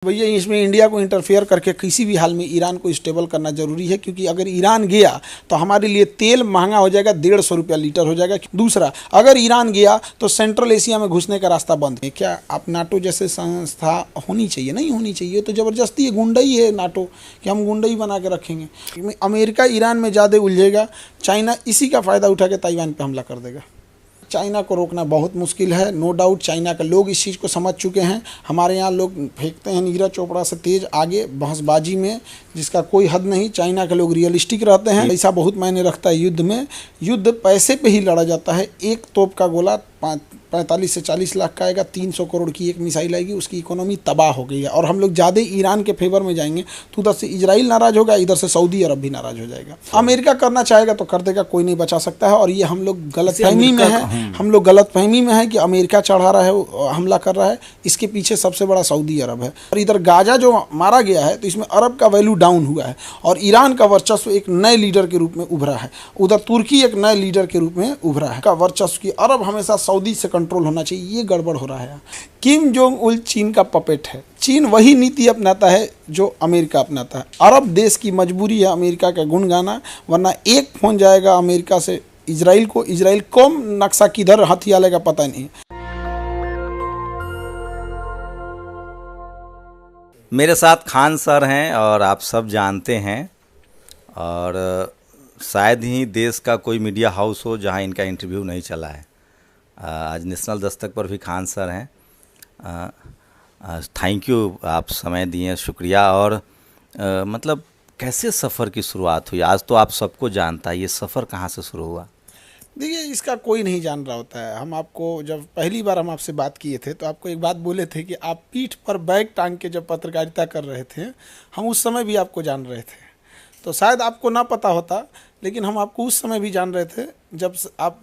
भैया इसमें इंडिया को इंटरफेयर करके किसी भी हाल में ईरान को स्टेबल करना जरूरी है, क्योंकि अगर ईरान गया तो हमारे लिए तेल महंगा हो जाएगा, 150 रुपया लीटर हो जाएगा। दूसरा, अगर ईरान गया तो सेंट्रल एशिया में घुसने का रास्ता बंद है। क्या आप नाटो जैसे संस्था होनी चाहिए? नहीं होनी चाहिए। तो ज़बरदस्ती है, गुंडई है नाटो कि हम गुंडई बना के रखेंगे। अमेरिका ईरान में ज़्यादा उलझेगा, चाइना इसी का फ़ायदा उठा के ताइवान पर हमला कर देगा। चाइना को रोकना बहुत मुश्किल है, नो डाउट। चाइना के लोग इस चीज़ को समझ चुके हैं। हमारे यहाँ लोग फेंकते हैं नीरज चोपड़ा से तेज आगे बहसबाजी में, जिसका कोई हद नहीं। चाइना के लोग रियलिस्टिक रहते हैं, ऐसा बहुत मायने रखता है युद्ध में। युद्ध पैसे पे ही लड़ा जाता है। एक तोप का गोला 45 से 40 लाख का आएगा, 300 करोड़ की एक मिसाइल आएगी, उसकी इकोनॉमी तबाह हो गई है। और हम लोग ज़्यादा ईरान के फेवर में जाएंगे तो उधर से इजराइल नाराज़ होगा, इधर से सऊदी अरब भी नाराज़ हो जाएगा। अमेरिका करना चाहेगा तो कर देगा, कोई नहीं बचा सकता है। और ये हम लोग गलतफहमी में है, हम लोग गलतफहमी में है कि अमेरिका चढ़ा रहा है, हमला कर रहा है। इसके पीछे सबसे बड़ा सऊदी अरब है। और इधर गाजा जो मारा गया है तो इसमें अरब का वैल्यू डाउन हुआ है और ईरान का वर्चस्व एक नए लीडर के रूप में उभरा है। उधर तुर्की एक नए लीडर के रूप में उभरा है का वर्चस्व की। अरब हमेशा सऊदी से कंट्रोल होना चाहिए, ये गड़बड़ हो रहा है। किम जोंग उल चीन का पपेट है। चीन वही नीति अपनाता है जो अमेरिका अपनाता है। अरब देश की मजबूरी है अमेरिका का गुण गाना, वरना एक फोन जाएगा अमेरिका से इजराइल को, इजराइल कौम नक्शा किधर हथिया लेगा पता नहीं। मेरे साथ खान सर हैं और आप सब जानते हैं, और शायद ही देश का कोई मीडिया हाउस हो जहां इनका इंटरव्यू नहीं चला है। आज नेशनल दस्तक पर भी खान सर हैं। थैंक यू, आप समय दिए, शुक्रिया। और मतलब कैसे सफ़र की शुरुआत हुई? आज तो आप सबको जानता है, ये सफ़र कहाँ से शुरू हुआ? देखिए, इसका कोई नहीं जान रहा होता है। हम आपको जब पहली बार हम आपसे बात किए थे तो आपको एक बात बोले थे कि आप पीठ पर बैग टांग के जब पत्रकारिता कर रहे थे, हम उस समय भी आपको जान रहे थे। तो शायद आपको ना पता होता, लेकिन हम आपको उस समय भी जान रहे थे जब आप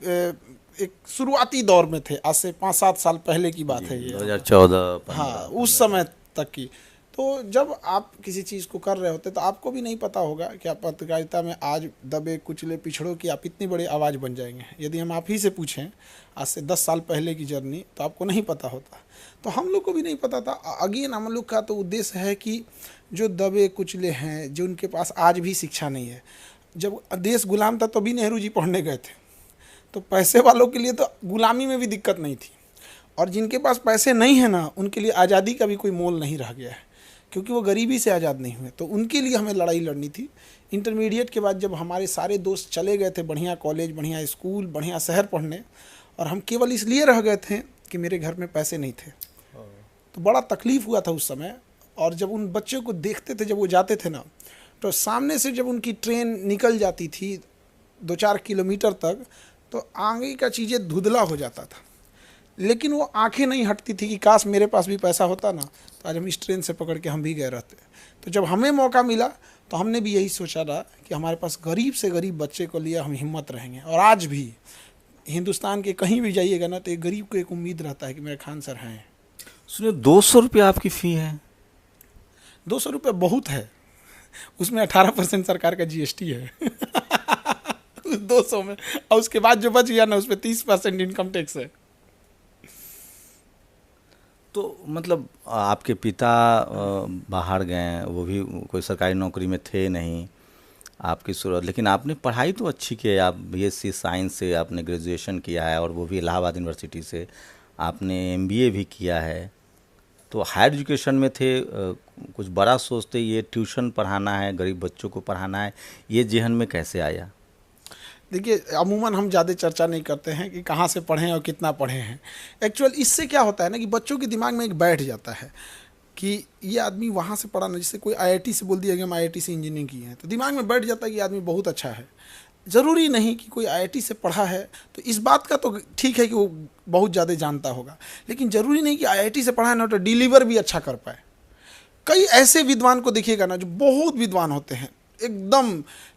एक शुरुआती दौर में थे। आज से 5-7 साल पहले की बात है ये, 2014। हाँ, उस समय तक की। तो जब आप किसी चीज़ को कर रहे होते तो आपको भी नहीं पता होगा कि आप पत्रकारिता में आज दबे कुचले पिछड़ों की आप इतनी बड़ी आवाज़ बन जाएंगे। यदि हम आप ही से पूछें आज से 10 साल पहले की जर्नी, तो आपको नहीं पता होता। तो हम लोग को भी नहीं पता था। अगेन हम लोग का तो उद्देश्य है कि जो दबे कुचले हैं, जो उनके पास आज भी शिक्षा नहीं है। जब देश गुलाम था तो भी नेहरू जी पढ़ने गए थे, तो पैसे वालों के लिए तो गुलामी में भी दिक्कत नहीं थी। और जिनके पास पैसे नहीं है ना, उनके लिए आज़ादी का भी कोई मोल नहीं रह गया है, क्योंकि वो गरीबी से आज़ाद नहीं हुए। तो उनके लिए हमें लड़ाई लड़नी थी। इंटरमीडिएट के बाद जब हमारे सारे दोस्त चले गए थे बढ़िया कॉलेज, बढ़िया स्कूल, बढ़िया शहर पढ़ने, और हम केवल इसलिए रह गए थे कि मेरे घर में पैसे नहीं थे, तो बड़ा तकलीफ़ हुआ था उस समय। और जब उन बच्चों को देखते थे, जब वो जाते थे ना, तो सामने से जब उनकी ट्रेन निकल जाती थी 2-4 किलोमीटर तक, तो आगे का चीज़ें धुंधला हो जाता था। लेकिन वो आंखें नहीं हटती थी कि काश मेरे पास भी पैसा होता ना, तो आज हम इस ट्रेन से पकड़ के हम भी गए रहते। तो जब हमें मौका मिला तो हमने भी यही सोचा था कि हमारे पास गरीब से गरीब बच्चे को लिए हम हिम्मत रहेंगे। और आज भी हिंदुस्तान के कहीं भी जाइएगा ना, तो एक गरीब को एक उम्मीद रहता है कि मेरे खान सर हैं। सुनिए, 200 रुपया आपकी फ़ी है? 200 रुपये बहुत है, उसमें 18% सरकार का GST है 200 में, और उसके बाद जो बच गया ना, उसमें 30% इनकम टैक्स है। तो मतलब आपके पिता बाहर गए, वो भी कोई सरकारी नौकरी में थे नहीं, आपकी सूरत, लेकिन आपने पढ़ाई तो अच्छी की है। आप BSc साइंस से आपने ग्रेजुएशन किया है, और वो भी इलाहाबाद यूनिवर्सिटी से। आपने MBA भी किया है, तो हायर एजुकेशन में थे। कुछ बड़ा सोचते, ये ट्यूशन पढ़ाना है, गरीब बच्चों को पढ़ाना है, ये जेहन में कैसे आया? देखिए, अमूमन हम ज़्यादा चर्चा नहीं करते हैं कि कहाँ से पढ़ें और कितना पढ़े हैं। एक्चुअल इससे क्या होता है ना कि बच्चों के दिमाग में एक बैठ जाता है कि ये आदमी वहाँ से पढ़ा ना, जैसे कोई IIT से बोल दिया कि हम IIT से इंजीनियरिंग की है, तो दिमाग में बैठ जाता है कि आदमी बहुत अच्छा है। ज़रूरी नहीं कि कोई IIT से पढ़ा है तो इस बात का तो ठीक है कि वो बहुत ज़्यादा जानता होगा, लेकिन ज़रूरी नहीं कि IIT से पढ़ा है ना तो डिलीवर भी अच्छा कर पाए। कई ऐसे विद्वान को देखिएगा ना जो बहुत विद्वान होते हैं एकदम,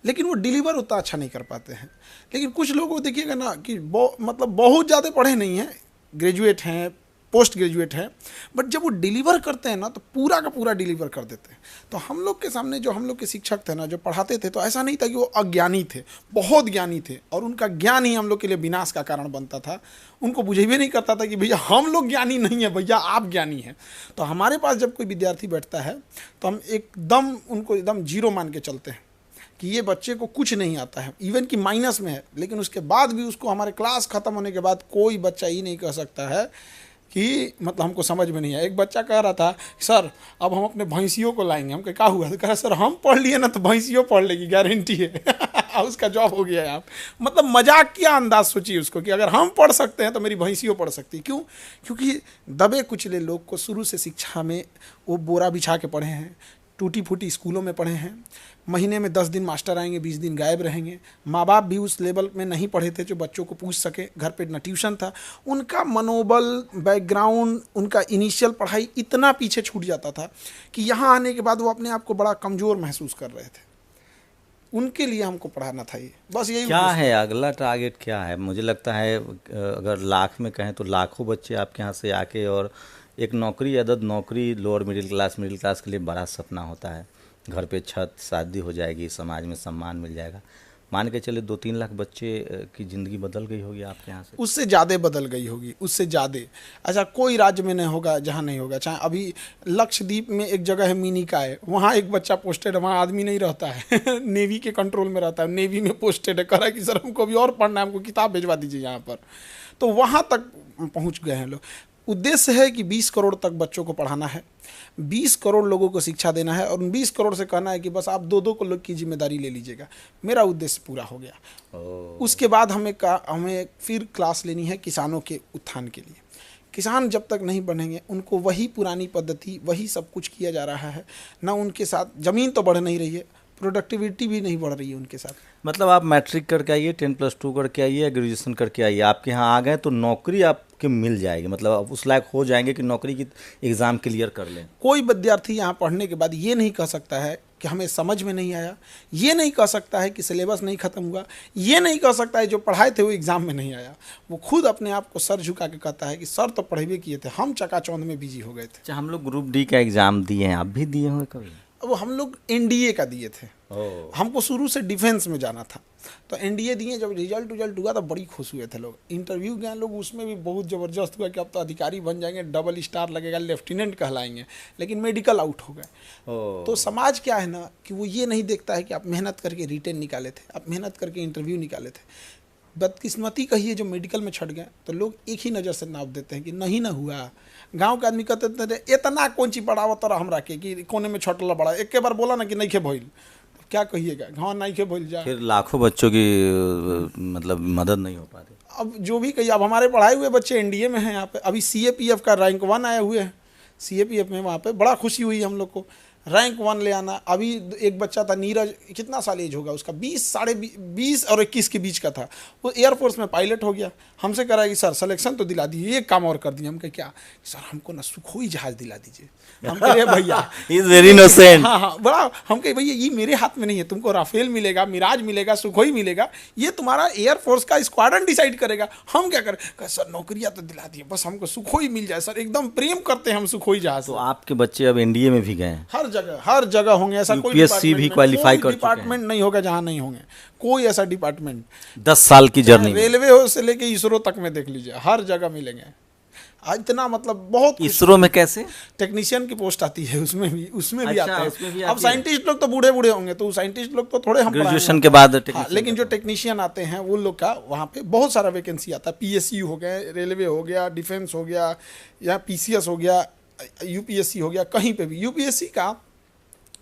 लेकिन वो डिलीवर उतना अच्छा नहीं कर पाते हैं। लेकिन कुछ लोगों को देखिएगा ना कि मतलब बहुत ज़्यादा पढ़े नहीं हैं, ग्रेजुएट हैं, पोस्ट ग्रेजुएट हैं, बट जब वो डिलीवर करते हैं ना तो पूरा का पूरा डिलीवर कर देते हैं। तो हम लोग के सामने जो हम लोग के शिक्षक थे ना, जो पढ़ाते थे, तो ऐसा नहीं था कि वो अज्ञानी थे, बहुत ज्ञानी थे, और उनका ज्ञान ही हम लोग के लिए विनाश का कारण बनता था। उनको बुझे भी नहीं करता था कि भैया हम लोग ज्ञानी नहीं है, भैया आप ज्ञानी हैं। तो हमारे पास जब कोई विद्यार्थी बैठता है तो हम एकदम उनको एकदम जीरो मान के चलते हैं कि ये बच्चे को कुछ नहीं आता है, इवन कि माइनस में है, लेकिन उसके बाद भी उसको हमारे क्लास खत्म होने के बाद कोई बच्चा ये नहीं कह सकता है कि मतलब हमको समझ में नहीं आया। एक बच्चा कह रहा था, सर अब हम अपने भैंसियों को लाएंगे। हम क्या हुआ? तो कह रहा सर हम पढ़ लिए ना तो भैंसियों पढ़ लेगी, गारंटी है। उसका जॉब हो गया है। आप मतलब मजाक किया अंदाज सोचिए उसको कि अगर हम पढ़ सकते हैं तो मेरी भैंसियों पढ़ सकती। क्यों? क्योंकि दबे कुचले लोग को शुरू से शिक्षा में वो बोरा बिछा के पढ़े हैं, टूटी फूटी स्कूलों में पढ़े हैं, महीने में 10 दिन मास्टर आएंगे, 20 दिन गायब रहेंगे। माँ बाप भी उस लेवल में नहीं पढ़े थे जो बच्चों को पूछ सके, घर पे न ट्यूशन था। उनका मनोबल, बैकग्राउंड, उनका इनिशियल पढ़ाई इतना पीछे छूट जाता था कि यहाँ आने के बाद वो अपने आप को बड़ा कमज़ोर महसूस कर रहे थे। उनके लिए हमको पढ़ाना था। ये बस यही क्या है अगला टारगेट क्या है? मुझे लगता है अगर लाख में कहें तो लाखों बच्चे आपके यहाँ से आके, और एक नौकरी, अदद नौकरी लोअर मिडिल क्लास के लिए बड़ा सपना होता है। घर पे छत, शादी हो जाएगी, समाज में सम्मान मिल जाएगा। मान के चले 2-3 लाख बच्चे की ज़िंदगी बदल गई होगी आपके यहाँ से। उससे ज़्यादा बदल गई होगी, उससे ज़्यादा। अच्छा, कोई राज्य में नहीं होगा जहाँ नहीं होगा। चाहे अभी लक्षद्वीप में एक जगह है मिनिकाय, वहाँ एक बच्चा पोस्टेड है, वहाँ आदमी नहीं रहता है नेवी के कंट्रोल में रहता है, नेवी में पोस्टेड है, कह रहा है कि सर हमको भी और पढ़ना है, हमको किताब भिजवा दीजिए यहाँ पर। तो वहाँ तक पहुँच गए हैं लोग। उद्देश्य है कि 20 करोड़ तक बच्चों को पढ़ाना है, 20 करोड़ लोगों को शिक्षा देना है, और उन 20 करोड़ से कहना है कि बस आप 2-2 को लोग की जिम्मेदारी ले लीजिएगा। मेरा उद्देश्य पूरा हो गया। उसके बाद हमें फिर क्लास लेनी है किसानों के उत्थान के लिए। किसान जब तक नहीं बनेंगे, उनको वही पुरानी पद्धति, वही सब कुछ किया जा रहा है ना। उनके साथ ज़मीन तो बढ़ नहीं रही है, प्रोडक्टिविटी भी नहीं बढ़ रही है उनके साथ। मतलब आप मैट्रिक करके आइए, 10+2 करके आइए, ग्रेजुएशन करके आइए, आपके यहाँ आ गए तो नौकरी आपके मिल जाएगी। मतलब आप उस लायक हो जाएंगे कि नौकरी की एग्ज़ाम क्लियर कर लें। कोई विद्यार्थी यहाँ पढ़ने के बाद ये नहीं कह सकता है कि हमें समझ में नहीं आया, ये नहीं कह सकता है कि सिलेबस नहीं ख़त्म हुआ, ये नहीं कह सकता है जो पढ़ाए थे वो एग्ज़ाम में नहीं आया। वो खुद अपने आप को सर झुका के कहता है कि सर तो पढ़े किए थे, हम चकाचौंध में बिजी हो गए थे। अच्छा, हम लोग ग्रुप डी का एग्ज़ाम दिए हैं, आप भी दिए होंगे कभी? अब हम लोग एनडीए का दिए थे। हमको शुरू से डिफेंस में जाना था, तो एनडीए दिए। जब रिजल्ट हुआ तो बड़ी खुश हुए थे लोग। इंटरव्यू गए लोग, उसमें भी बहुत ज़बरदस्त हुआ कि अब तो अधिकारी बन जाएंगे, डबल स्टार लगेगा, लेफ्टिनेंट कहलाएंगे, लेकिन मेडिकल आउट हो गए। तो समाज क्या है ना कि वो ये नहीं देखता है कि आप मेहनत करके रिटेन निकाले थे, आप मेहनत करके इंटरव्यू निकाले थे। बदकिस्मती कहिए जो मेडिकल में छट गए, तो लोग एक ही नज़र से नाप देते हैं कि नहीं ना हुआ। गांव के आदमी कहते थे इतना कौन चीज पढ़ावा तोरा हमरा के कि कोने में छटला बड़ा, एक बार बोला ना कि नहीं खे भइल, तो क्या कहिएगा, गाँव नहीं खे भइल जा। फिर लाखों बच्चों की मतलब मदद नहीं हो पाती। अब जो भी कहिए, अब हमारे पढ़ाए हुए बच्चे एनडीए में हैं। यहाँ पे अभी CAPF का रैंक 1 आए हुए हैं, CAPF में। वहाँ पे बड़ा खुशी हुई हम लोग को, रैंक 1 ले आना। अभी एक बच्चा था नीरज, कितना साल एज होगा उसका, 20 और 21 के बीच का था। वो एयरफोर्स में पायलट हो गया। हमसे कह रहा है कि सर सिलेक्शन तो दिला दीजिए, एक काम और कर दिए। हम कहे क्या? सर हमको ना सुखोई जहाज दिला दीजिए। हम कहे भैया इज वेरी इनोसेंट। हाँ, बड़ा। हम कहे भैया ये मेरे हाथ में नहीं है, तुमको राफेल मिलेगा, मिराज मिलेगा, सुखोई मिलेगा, ये तुम्हारा एयरफोर्स का स्क्वाड्रन डिसाइड करेगा। हम क्या करें? कहे सर नौकरियाँ तो दिला दिए, बस हमको सुखोई मिल जाए सर। एकदम प्रेम करते हैं हम सुखोई जहाज। तो आपके बच्चे अब एनडीए में भी गए? हर जगह होंगे। ऐसा कोई यूपीएससी भी क्वालिफाई कर चुके हैं। डिपार्टमेंट नहीं होगा जहाँ नहीं होंगे, कोई ऐसा डिपार्टमेंट। 10 साल की जर्नी, रेलवे हो से लेके इसरो तक में देख लीजिए, हर जगह मिलेंगे। इतना मतलब बहुत। इसरो में कैसे टेक्नीशियन की पोस्ट आती है, उसमें भी अच्छा, आते उसमें भी हैं। अब साइंटिस्ट लोग तो बूढ़े होंगे, तो साइंटिस्ट लोग तो थोड़े हम ग्रेजुएशन के बाद। हाँ, लेकिन जो टेक्नीशियन आते हैं वो लोग का वहाँ पे बहुत सारा वैकेंसी आता है। PSU हो गए, रेलवे हो गया, डिफेंस हो गया, या PCS हो गया, UPSC हो गया, कहीं पे भी। UPSC का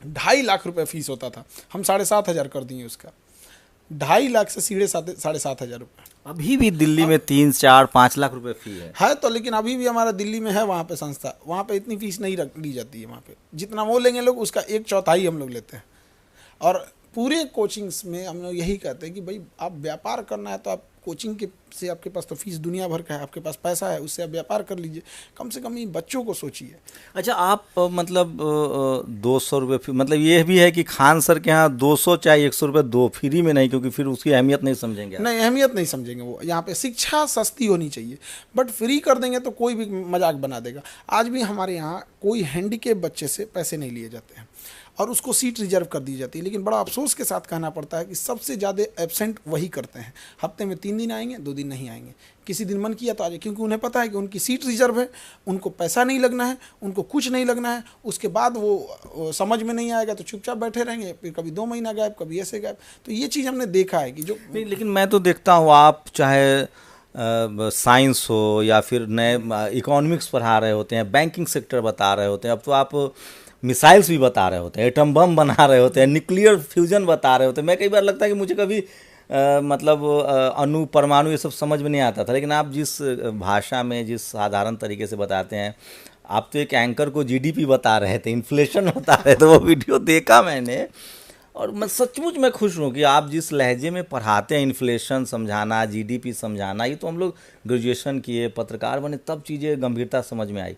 2.5 लाख रुपए फीस होता था, हम 7,500 कर दिए उसका। 2.5 लाख से सीधे 7,500 रुपये। अभी भी दिल्ली में 3, 4, 5 लाख रुपए फी है तो लेकिन अभी भी हमारा दिल्ली में है वहाँ पे संस्था, वहाँ पे इतनी फीस नहीं ली जाती है। वहाँ पे जितना वो लेंगे लोग, उसका 1/4 हम लोग लेते हैं। और पूरे कोचिंग्स में हम लोग यही कहते हैं कि भाई आप व्यापार करना है तो आप कोचिंग के से आपके पास तो फीस दुनिया भर का है, आपके पास पैसा है, उससे आप व्यापार कर लीजिए। कम से कम इन बच्चों को सोचिए। अच्छा, आप मतलब 200 रुपये मतलब ये भी है कि खान सर के यहाँ 200 चाहे 100 रुपये दो, फ्री में नहीं, क्योंकि फिर उसकी अहमियत नहीं समझेंगे आप। नहीं, अहमियत नहीं समझेंगे वो। यहाँ पे शिक्षा सस्ती होनी चाहिए, बट फ्री कर देंगे तो कोई भी मजाक बना देगा। आज भी हमारे यहाँ कोई हैंडीकेप बच्चे से पैसे नहीं लिए जाते हैं और उसको सीट रिजर्व कर दी जाती है, लेकिन बड़ा अफसोस के साथ कहना पड़ता है कि सबसे ज़्यादा एब्सेंट वही करते हैं। हफ्ते में 3 दिन आएंगे, 2 दिन नहीं आएंगे। किसी दिन मन किया तो आ जाए, क्योंकि उन्हें पता है कि उनकी सीट रिजर्व है, उनको पैसा नहीं लगना है, उनको कुछ नहीं लगना है। उसके बाद वो समझ में नहीं आएगा तो चुपचाप बैठे रहेंगे, फिर कभी 2 महीना गायब, कभी ऐसे गायब। तो ये चीज़ हमने देखा है कि जो नहीं, लेकिन मैं तो देखता हूँ आप चाहे साइंस हो या फिर नए इकोनॉमिक्स पढ़ा रहे होते हैं, बैंकिंग सेक्टर बता रहे होते हैं, अब तो आप मिसाइल्स भी बता रहे होते हैं, एटम बम बना रहे होते हैं, न्यूक्लियर फ्यूजन बता रहे होते हैं। मैं कई बार लगता है कि मुझे कभी मतलब अणु परमाणु ये सब समझ में नहीं आता था, लेकिन आप जिस भाषा में जिस साधारण तरीके से बताते हैं, आप तो एक एंकर को जीडीपी बता रहे थे, इन्फ्लेशन बता रहे थे, वो वीडियो देखा मैंने और मैं सचमुच में खुश हूँ कि आप जिस लहजे में पढ़ाते हैं, इन्फ्लेशन समझाना, जीडीपी समझाना, ये तो हम लोग ग्रेजुएशन किए, पत्रकार बने, तब चीज़ें गंभीरता समझ में आई।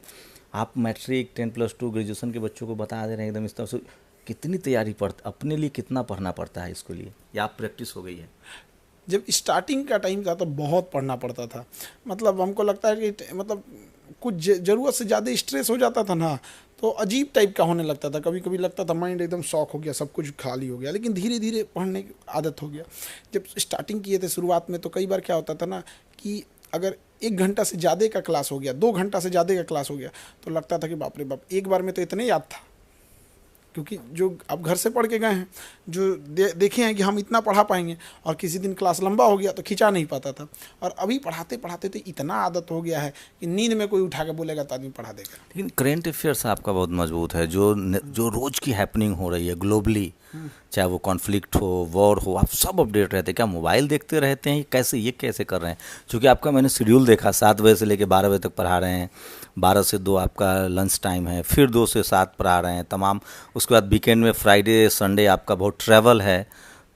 आप मैट्रिक 10+2 ग्रेजुएशन के बच्चों को बता दे रहे हैं एकदम इस तरह से। कितनी तैयारी अपने लिए कितना पढ़ना पड़ता है इसके लिए, या आप प्रैक्टिस हो गई है? जब स्टार्टिंग का टाइम था तो बहुत पढ़ना पड़ता था। मतलब हमको लगता है कि मतलब कुछ ज़रूरत से ज़्यादा स्ट्रेस हो जाता था ना, तो अजीब टाइप का होने लगता था। कभी कभी लगता था माइंड एकदम शॉक हो गया, सब कुछ खाली हो गया। लेकिन धीरे धीरे पढ़ने की आदत हो गया। जब स्टार्टिंग किए थे शुरुआत में, तो कई बार क्या होता था ना कि अगर 1 घंटा से ज़्यादा का क्लास हो गया, 2 घंटा से ज़्यादा का क्लास हो गया, तो लगता था कि बाप रे बाप, एक बार में तो इतने याद था। क्योंकि जो आप घर से पढ़ के गए हैं, जो देखे हैं कि हम इतना पढ़ा पाएंगे, और किसी दिन क्लास लंबा हो गया तो खिंचा नहीं पाता था। और अभी पढ़ाते पढ़ाते तो इतना आदत हो गया है कि नींद में कोई उठा के बोलेगा तो आदमी पढ़ा देगा। लेकिन करेंट अफेयर्स आपका बहुत मजबूत है, जो रोज़ की हैपनिंग हो रही है ग्लोबली, चाहे वो कॉन्फ्लिक्ट हो, वॉर हो, आप सब अपडेट रहते हैं। क्या मोबाइल देखते रहते हैं, कैसे कर रहे हैं? क्योंकि आपका मैंने शेड्यूल देखा, 7 बजे से लेकर 12 बजे तक पढ़ा रहे हैं, 12 से 2 आपका लंच टाइम है, फिर 2 से 7 पढ़ा रहे हैं तमाम। उसके बाद वीकेंड में फ्राइडे संडे आपका बहुत ट्रैवल है,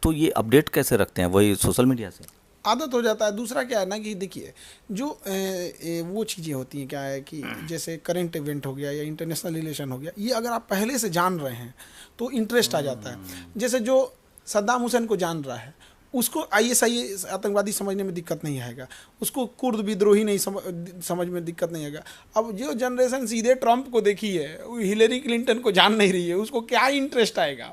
तो ये अपडेट कैसे रखते हैं? वही सोशल मीडिया से आदत हो जाता है। दूसरा क्या है ना कि देखिए, जो वो चीज़ें होती हैं, क्या है कि जैसे करंट इवेंट हो गया या इंटरनेशनल रिलेशन हो गया, ये अगर आप पहले से जान रहे हैं तो इंटरेस्ट आ जाता है। जैसे जो सद्दाम हुसैन को जान रहा है, उसको ISIS आतंकवादी समझने में दिक्कत नहीं आएगा, उसको कुर्द विद्रोही नहीं समझ में दिक्कत नहीं आएगा। अब जो जनरेशन सीधे ट्रंप को देखी है, वो हिलेरी क्लिंटन को जान नहीं रही है, उसको क्या इंटरेस्ट आएगा?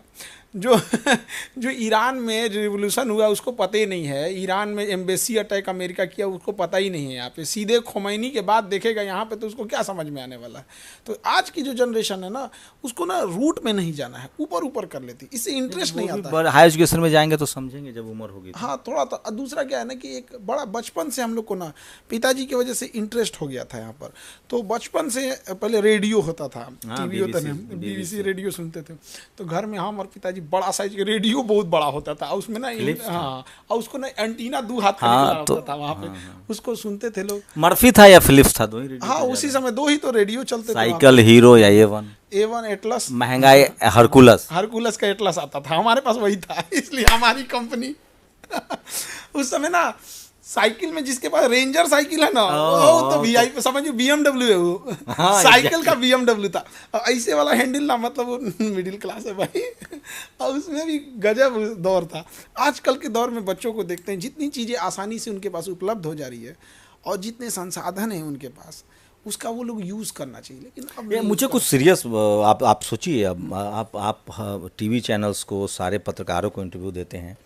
जो ईरान में रिवोल्यूशन हुआ उसको पता ही नहीं है, ईरान में एम्बेसी अटैक अमेरिका किया उसको पता ही नहीं है। यहाँ पे सीधे खोमैनी के बाद देखेगा यहाँ पे, तो उसको क्या समझ में आने वाला है? तो आज की जो जनरेशन है ना, उसको ना रूट में नहीं जाना है, ऊपर ऊपर कर लेती, इससे इंटरेस्ट नहीं आता। हाई एजुकेशन में जाएंगे तो समझेंगे जब उम्र होगी। हाँ, थोड़ा तो। दूसरा क्या है ना कि एक बड़ा बचपन से हम लोग को ना पिताजी की वजह से इंटरेस्ट हो गया था यहाँ पर। तो बचपन से पहले रेडियो होता था, टीवी होता था, BBC रेडियो सुनते थे। तो घर में हम और पिताजी बड़ा साइज का रेडियो, बहुत बड़ा होता था, उसमें ना हाँ, और उसको ना एंटीना 2 हाथ का होता था वहाँ पे, उसको सुनते थे लोग। मर्फी था या फिलिप्स था? 2 ही रेडियो। हाँ, उसी समय 2 ही तो रेडियो चलते थे। साइकिल हीरो या A1 एटलस, महंगा हरकुलस का एटलस आता था, हमारे पास वही था, इसलिए हमारी कंपनी उस समय ना साइकिल में जिसके पास रेंजर साइकिल है ना, वो तो VIP समझिए, BMW है वो। हाँ, साइकिल का BMW था, ऐसे वाला हैंडल ना, मतलब वो मिडिल क्लास है भाई। और उसमें भी गजब दौर था। आजकल के दौर में बच्चों को देखते हैं, जितनी चीज़ें आसानी से उनके पास उपलब्ध हो जा रही है और जितने संसाधन हैं उनके पास, उसका वो लोग यूज़ करना चाहिए। लेकिन अब मुझे कुछ सीरियस आप सोचिए, अब आप टीवी चैनल्स को, सारे पत्रकारों को इंटरव्यू देते हैं।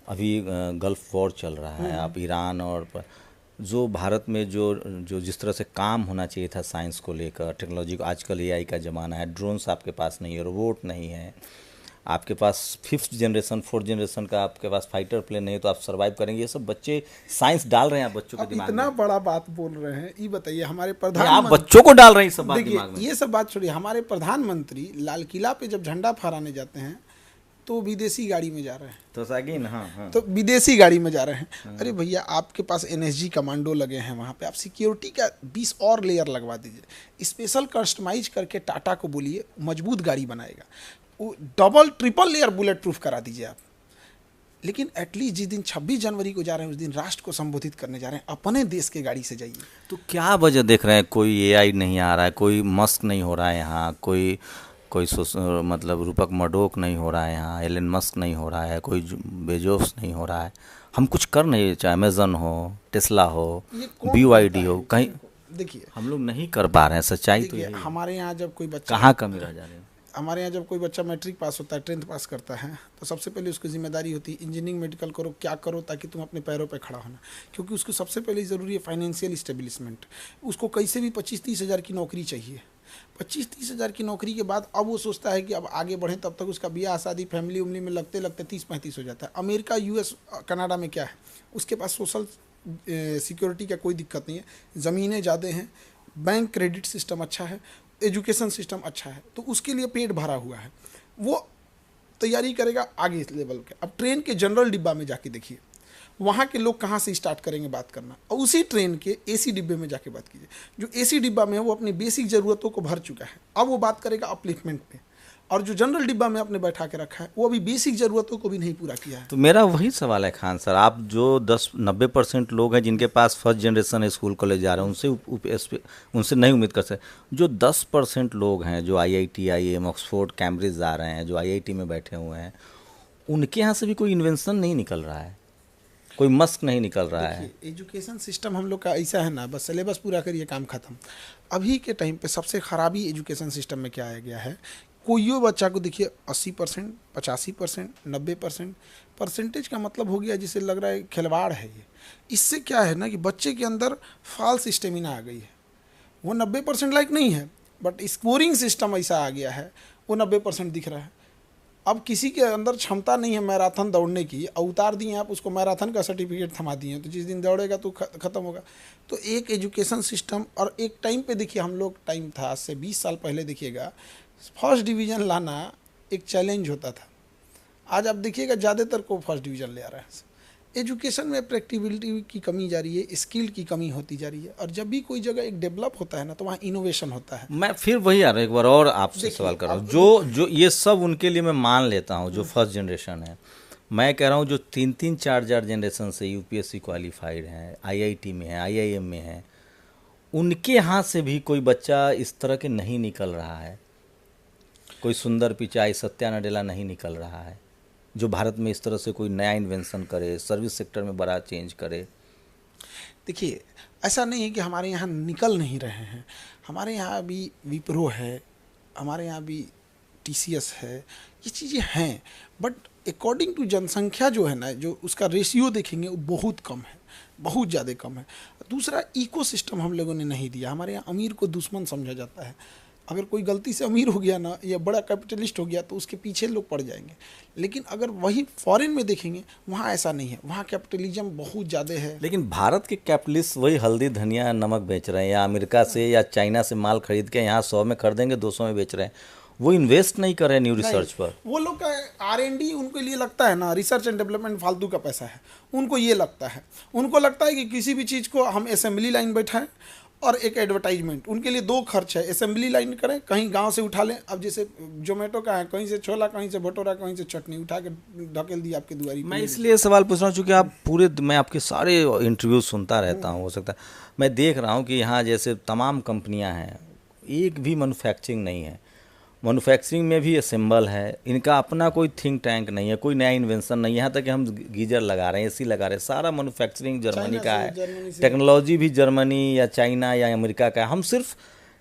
अभी गल्फ वॉर चल रहा है, आप ईरान और जो भारत में जो जिस तरह से काम होना चाहिए था साइंस को लेकर, टेक्नोलॉजी को, आजकल AI का ज़माना है, ड्रोन्स आपके पास नहीं है, रोबोट नहीं है, आपके पास 5th जनरेशन 4th जनरेशन का आपके पास फाइटर प्लेन नहीं है, तो आप सर्वाइव करेंगे? ये सब बच्चे साइंस डाल रहे हैं आप बच्चों के दिमाग में। इतना बड़ा बात बोल रहे हैं, ये बताइए हमारे आप प्रधानमंत्री बच्चों को डाल रहे हैं सब बात दिमाग में। ये सब बात छोड़िए, हमारे प्रधानमंत्री लाल किला पे जब झंडा फहराने जाते हैं तो विदेशी गाड़ी में जा रहे हैं। तो सागिन, हाँ। तो विदेशी गाड़ी में जा रहे हैं। अरे भैया, आपके पास NSG कमांडो लगे हैं वहाँ पे, आप सिक्योरिटी का 20 और लेयर लगवा दीजिए, स्पेशल कस्टमाइज करके टाटा को बोलिए मजबूत गाड़ी बनाएगा, वो double triple layer bullet proof करा दीजिए आप। लेकिन एटलीस्ट जिस दिन 26 जनवरी को जा रहे हैं उस दिन राष्ट्र को संबोधित करने जा रहे हैं, अपने देश के गाड़ी से जाइए। तो क्या वजह देख रहे हैं? कोई एआई नहीं आ रहा है, कोई मस्क नहीं हो रहा है यहाँ, कोई कोई मतलब रूपक मर्डोक नहीं हो रहा है यहाँ, एलन मस्क नहीं हो रहा है, कोई बेजोस नहीं हो रहा है। हम कुछ कर नहीं, चाहे अमेजन हो, टेस्ला हो, BYD हो, कहीं देखिए हम लोग नहीं कर पा रहे हैं। सच्चाई तो देखिए, यही है। हमारे यहाँ जब कोई बच्चा कहाँ कमी रह जा रही है? हमारे यहाँ जब कोई बच्चा मैट्रिक पास होता है, 10th पास करता है, तो सबसे पहले उसकी जिम्मेदारी होती है इंजीनियरिंग मेडिकल करो, क्या करो ताकि तुम अपने पैरों पे खड़ा होना, क्योंकि उसको सबसे पहले ज़रूरी है फाइनेंशियल स्टेब्लिशमेंट। उसको कैसे भी 25-30 हज़ार की नौकरी चाहिए। 25-30 हज़ार की नौकरी के बाद अब वो सोचता है कि अब आगे बढ़ें, तब तक उसका ब्याह शादी फैमिली उमली में लगते लगते 30-35 हो जाता है। अमेरिका, US, कनाडा में क्या है, उसके पास सोशल सिक्योरिटी का कोई दिक्कत नहीं है, ज़मीनें ज़्यादा हैं, बैंक क्रेडिट सिस्टम अच्छा है, एजुकेशन सिस्टम अच्छा है, तो उसके लिए पेट भरा हुआ है, वो तैयारी करेगा आगे इस लेवल के। अब ट्रेन के जनरल डिब्बा में जाके देखिए, वहाँ के लोग कहाँ से स्टार्ट करेंगे बात करना, और उसी ट्रेन के AC डिब्बे में जाके बात कीजिए। जो AC डिब्बा में है वो अपनी बेसिक ज़रूरतों को भर चुका है, अब वो बात करेगा अपलिफ्टमेंट पे। और जो जनरल डिब्बा में आपने बैठा के रखा है वो अभी बेसिक ज़रूरतों को भी नहीं पूरा किया है। तो मेरा वही सवाल है खान सर, आप जो 10-90% लोग हैं जिनके पास फर्स्ट जनरेशन स्कूल कॉलेज जा रहे हैं, उनसे नहीं उम्मीद कर सकते। जो 10% लोग हैं जो IIT, IIM, ऑक्सफोर्ड, कैम्ब्रिज जा रहे हैं, जो IIT में बैठे हुए हैं, उनके यहाँ से भी कोई इन्वेंशन नहीं निकल रहा है, कोई मस्क नहीं निकल रहा है। एजुकेशन सिस्टम हम लोग का ऐसा है ना, बस सिलेबस पूरा करिए काम खत्म। अभी के टाइम पे सबसे खराबी एजुकेशन सिस्टम में क्या आ गया है, कोई बच्चा को देखिए 80%, 85%, 90% परसेंटेज का मतलब हो गया जिसे लग रहा है खिलवाड़ है ये। इससे क्या है ना कि बच्चे के अंदर फॉल्स स्टेमिना आ गई है, वो 90% लायक नहीं है, बट स्कोरिंग सिस्टम ऐसा आ गया है वो 90% दिख रहा है। अब किसी के अंदर क्षमता नहीं है मैराथन दौड़ने की, उतार दिए आप उसको मैराथन का सर्टिफिकेट थमा दिए, तो जिस दिन दौड़ेगा तो ख़त्म होगा। तो एक एजुकेशन सिस्टम, और एक टाइम पे देखिए हम लोग, टाइम था आज से 20 साल पहले, देखिएगा फर्स्ट डिवीज़न लाना एक चैलेंज होता था। आज आप देखिएगा ज़्यादातर को फर्स्ट डिवीज़न ले आ रहा है। एजुकेशन में प्रैक्टिबिलिटी की कमी जा रही है, स्किल की कमी होती जा रही है, और जब भी कोई जगह एक डेवलप होता है ना तो वहाँ इनोवेशन होता है। मैं फिर वही आ रहा हूँ, एक बार और आपसे सवाल कर रहा हूँ। जो ये सब उनके लिए मैं मान लेता हूँ जो फर्स्ट जनरेशन है, मैं कह रहा हूँ जो 3-3, 4 जनरेशन से UPSC क्वालिफाइड हैं, IIT में है, IIM में है, उनके यहाँ से भी कोई बच्चा इस तरह के नहीं निकल रहा है। कोई सुंदर पिचाई, सत्या नडेला नहीं निकल रहा है जो भारत में इस तरह से कोई नया इन्वेंशन करे, सर्विस सेक्टर में बड़ा चेंज करे। देखिए, ऐसा नहीं है कि हमारे यहाँ निकल नहीं रहे हैं, हमारे यहाँ भी विप्रो है, हमारे यहाँ भी TCS है, ये चीज़ें हैं, बट अकॉर्डिंग टू जनसंख्या जो है ना, जो उसका रेशियो देखेंगे वो बहुत कम है, बहुत ज़्यादा कम है। दूसरा, इकोसिस्टम हम लोगों ने नहीं दिया। हमारे यहाँ अमीर को दुश्मन समझा जाता है, अगर कोई गलती से अमीर हो गया ना या बड़ा कैपिटलिस्ट हो गया तो उसके पीछे लोग पड़ जाएंगे। लेकिन अगर वही फॉरेन में देखेंगे वहाँ ऐसा नहीं है, वहाँ कैपिटलिज्म बहुत ज़्यादा है। लेकिन भारत के कैपिटलिस्ट वही हल्दी, धनिया, नमक बेच रहे हैं, या अमेरिका से या चाइना से माल खरीद के यहाँ 100 में खरीदेंगे, 200 में बेच रहे हैं। वो इन्वेस्ट नहीं कर रहे न्यू रिसर्च पर। वो लोग का R&D उनको लिए लगता है ना, रिसर्च एंड डेवलपमेंट फालतू का पैसा है, उनको ये लगता है। उनको लगता है कि किसी भी चीज़ को हम असेंबली लाइन बैठाएं और एक एडवर्टाइजमेंट, उनके लिए 2 खर्च है, असेंबली लाइन करें, कहीं गांव से उठा लें। अब जैसे जोमेटो का है, कहीं से छोला, कहीं से भटूरा, कहीं से चटनी उठा के ढकेल दी आपके दुआरी। मैं इसलिए सवाल पूछ रहा हूँ क्योंकि आप मैं आपके सारे इंटरव्यू सुनता रहता हूँ, हो सकता है मैं देख रहा हूँ कि यहाँ जैसे तमाम कंपनियाँ हैं, एक भी मैन्युफैक्चरिंग नहीं है। मैन्युफैक्चरिंग में भी असेंबल है, इनका अपना कोई थिंक टैंक नहीं है, कोई नया इन्वेंशन नहीं है। यहाँ तक कि हम गीजर लगा रहे हैं, AC लगा रहे हैं, सारा मैन्युफैक्चरिंग जर्मनी का है, टेक्नोलॉजी भी जर्मनी या चाइना या अमेरिका का है। हम सिर्फ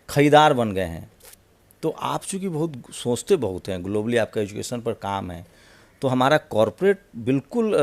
खरीदार बन गए हैं। तो आप चूँकि बहुत सोचते बहुत हैं, ग्लोबली आपका एजुकेशन पर काम है, तो हमारा कॉरपोरेट बिल्कुल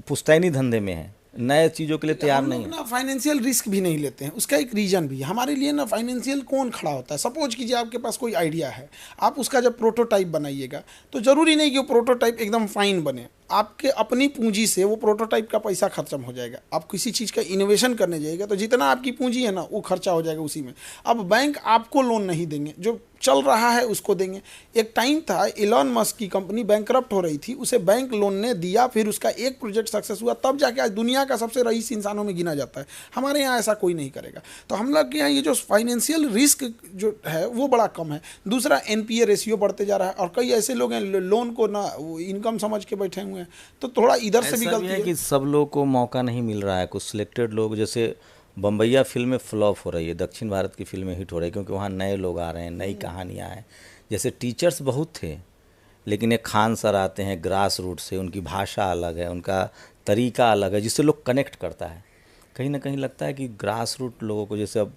पुश्तैनी धंधे में है, नए चीज़ों के लिए तैयार नहीं है। ना फाइनेंशियल रिस्क भी नहीं लेते हैं, उसका एक रीज़न भी है। हमारे लिए ना फाइनेंशियल कौन खड़ा होता है। सपोज कीजिए आपके पास कोई आइडिया है, आप उसका जब प्रोटोटाइप बनाइएगा तो ज़रूरी नहीं कि वो प्रोटोटाइप एकदम फाइन बने, आपके अपनी पूंजी से वो प्रोटोटाइप का पैसा खत्म हो जाएगा। आप किसी चीज़ का इनोवेशन करने जाइएगा तो जितना आपकी पूंजी है ना वो खर्चा हो जाएगा उसी में। अब बैंक आपको लोन नहीं देंगे, जो चल रहा है उसको देंगे। एक टाइम था इलॉन मस्क की कंपनी बैंकरप्ट हो रही थी, उसे बैंक लोन ने दिया, फिर उसका एक प्रोजेक्ट सक्सेस हुआ, तब जाके आज दुनिया का सबसे रईस इंसानों में गिना जाता है। हमारे यहाँ ऐसा कोई नहीं करेगा। तो हम लोग के यहाँ ये जो फाइनेंशियल रिस्क जो है वो बड़ा कम है। दूसरा, NPA रेशियो बढ़ते जा रहा है, और कई ऐसे लोग हैं लोन को ना इनकम समझ के बैठे हुए हैं। में, तो थोड़ा इधर से भी ऐसा भी गलती है कि सब लोग को मौका नहीं मिल रहा है, कुछ सिलेक्टेड लोग, जैसे बम्बैया फिल्में फ्लॉप हो रही है, दक्षिण भारत की फिल्में हिट हो रही है क्योंकि वहाँ नए लोग आ रहे हैं, नई कहानियाँ हैं। जैसे टीचर्स बहुत थे, लेकिन एक खान सर आते हैं ग्रास रूट से, उनकी भाषा अलग है, उनका तरीका अलग है, जिससे लोग कनेक्ट करता है। कहीं ना कहीं लगता है कि ग्रास रूट लोगों को, जैसे अब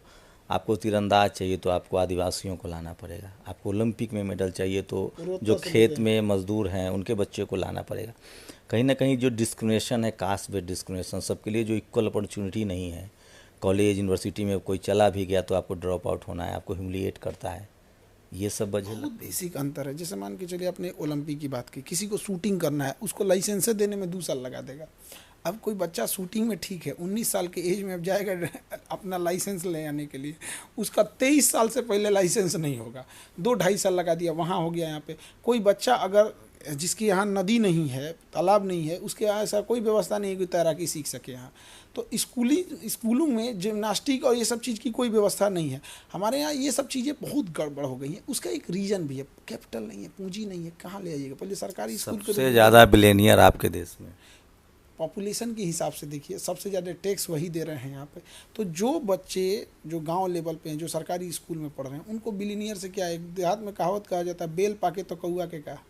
आपको तीरंदाज चाहिए तो आपको आदिवासियों को लाना पड़ेगा, आपको ओलंपिक में मेडल चाहिए तो जो खेत में मजदूर हैं उनके बच्चे को लाना पड़ेगा। कहीं ना कहीं जो डिस्क्रिमिनेशन है, कास्ट बेस्ड डिस्क्रिमिनेशन, सबके लिए जो इक्वल अपॉर्चुनिटी नहीं है। कॉलेज यूनिवर्सिटी में कोई चला भी गया तो आपको ड्रॉप आउट होना है, आपको ह्यूमिलिएट करता है, ये सब वजह बहुत बेसिक अंतर है। जैसे मान के चलिए आपने ओलंपिक की बात की, किसी को शूटिंग करना है, उसको लाइसेंस देने में 2 साल लगा देगा। अब कोई बच्चा शूटिंग में ठीक है, 19 साल के एज में अब जाएगा अपना लाइसेंस ले आने के लिए, उसका 23 साल से पहले लाइसेंस नहीं होगा, 2-2.5 साल लगा दिया, वहाँ हो गया। यहाँ पे कोई बच्चा अगर जिसके यहाँ नदी नहीं है, तालाब नहीं है, उसके यहाँ ऐसा कोई व्यवस्था नहीं है कि तैराकी सीख सके यहाँ, तो स्कूलों में जिम्नास्टिक और ये सब चीज़ की कोई व्यवस्था नहीं है। हमारे यहाँ ये सब चीज़ें बहुत गड़बड़ हो गई हैं। उसका एक रीज़न भी है, कैपिटल नहीं है, पूंजी नहीं है, कहाँ ले आइएगा। पहले सरकारी स्कूल सबसे ज़्यादा बिलियनियर आपके देश में पॉपुलेशन के हिसाब से देखिए, सबसे ज़्यादा टैक्स वही दे रहे हैं यहाँ पे। तो जो बच्चे जो गांव लेवल पे हैं, जो सरकारी स्कूल में पढ़ रहे हैं, उनको बिलियनियर से क्या है। देहात में कहावत कहा जाता है, बेल पाके तो कौआ के का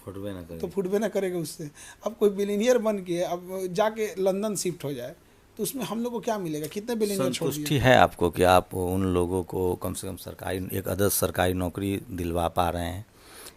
फुटबे ना करे, तो फुटबे ना करेगा उससे। अब कोई बिलियनियर बन के अब जाके लंदन शिफ्ट हो जाए तो उसमें हम लोग को क्या मिलेगा, कितने बिलियनियर छोड़ संतुष्टि दिए। है आपको कि आप उन लोगों को कम से कम सरकारी एक आदर्श सरकारी नौकरी दिलवा पा रहे हैं,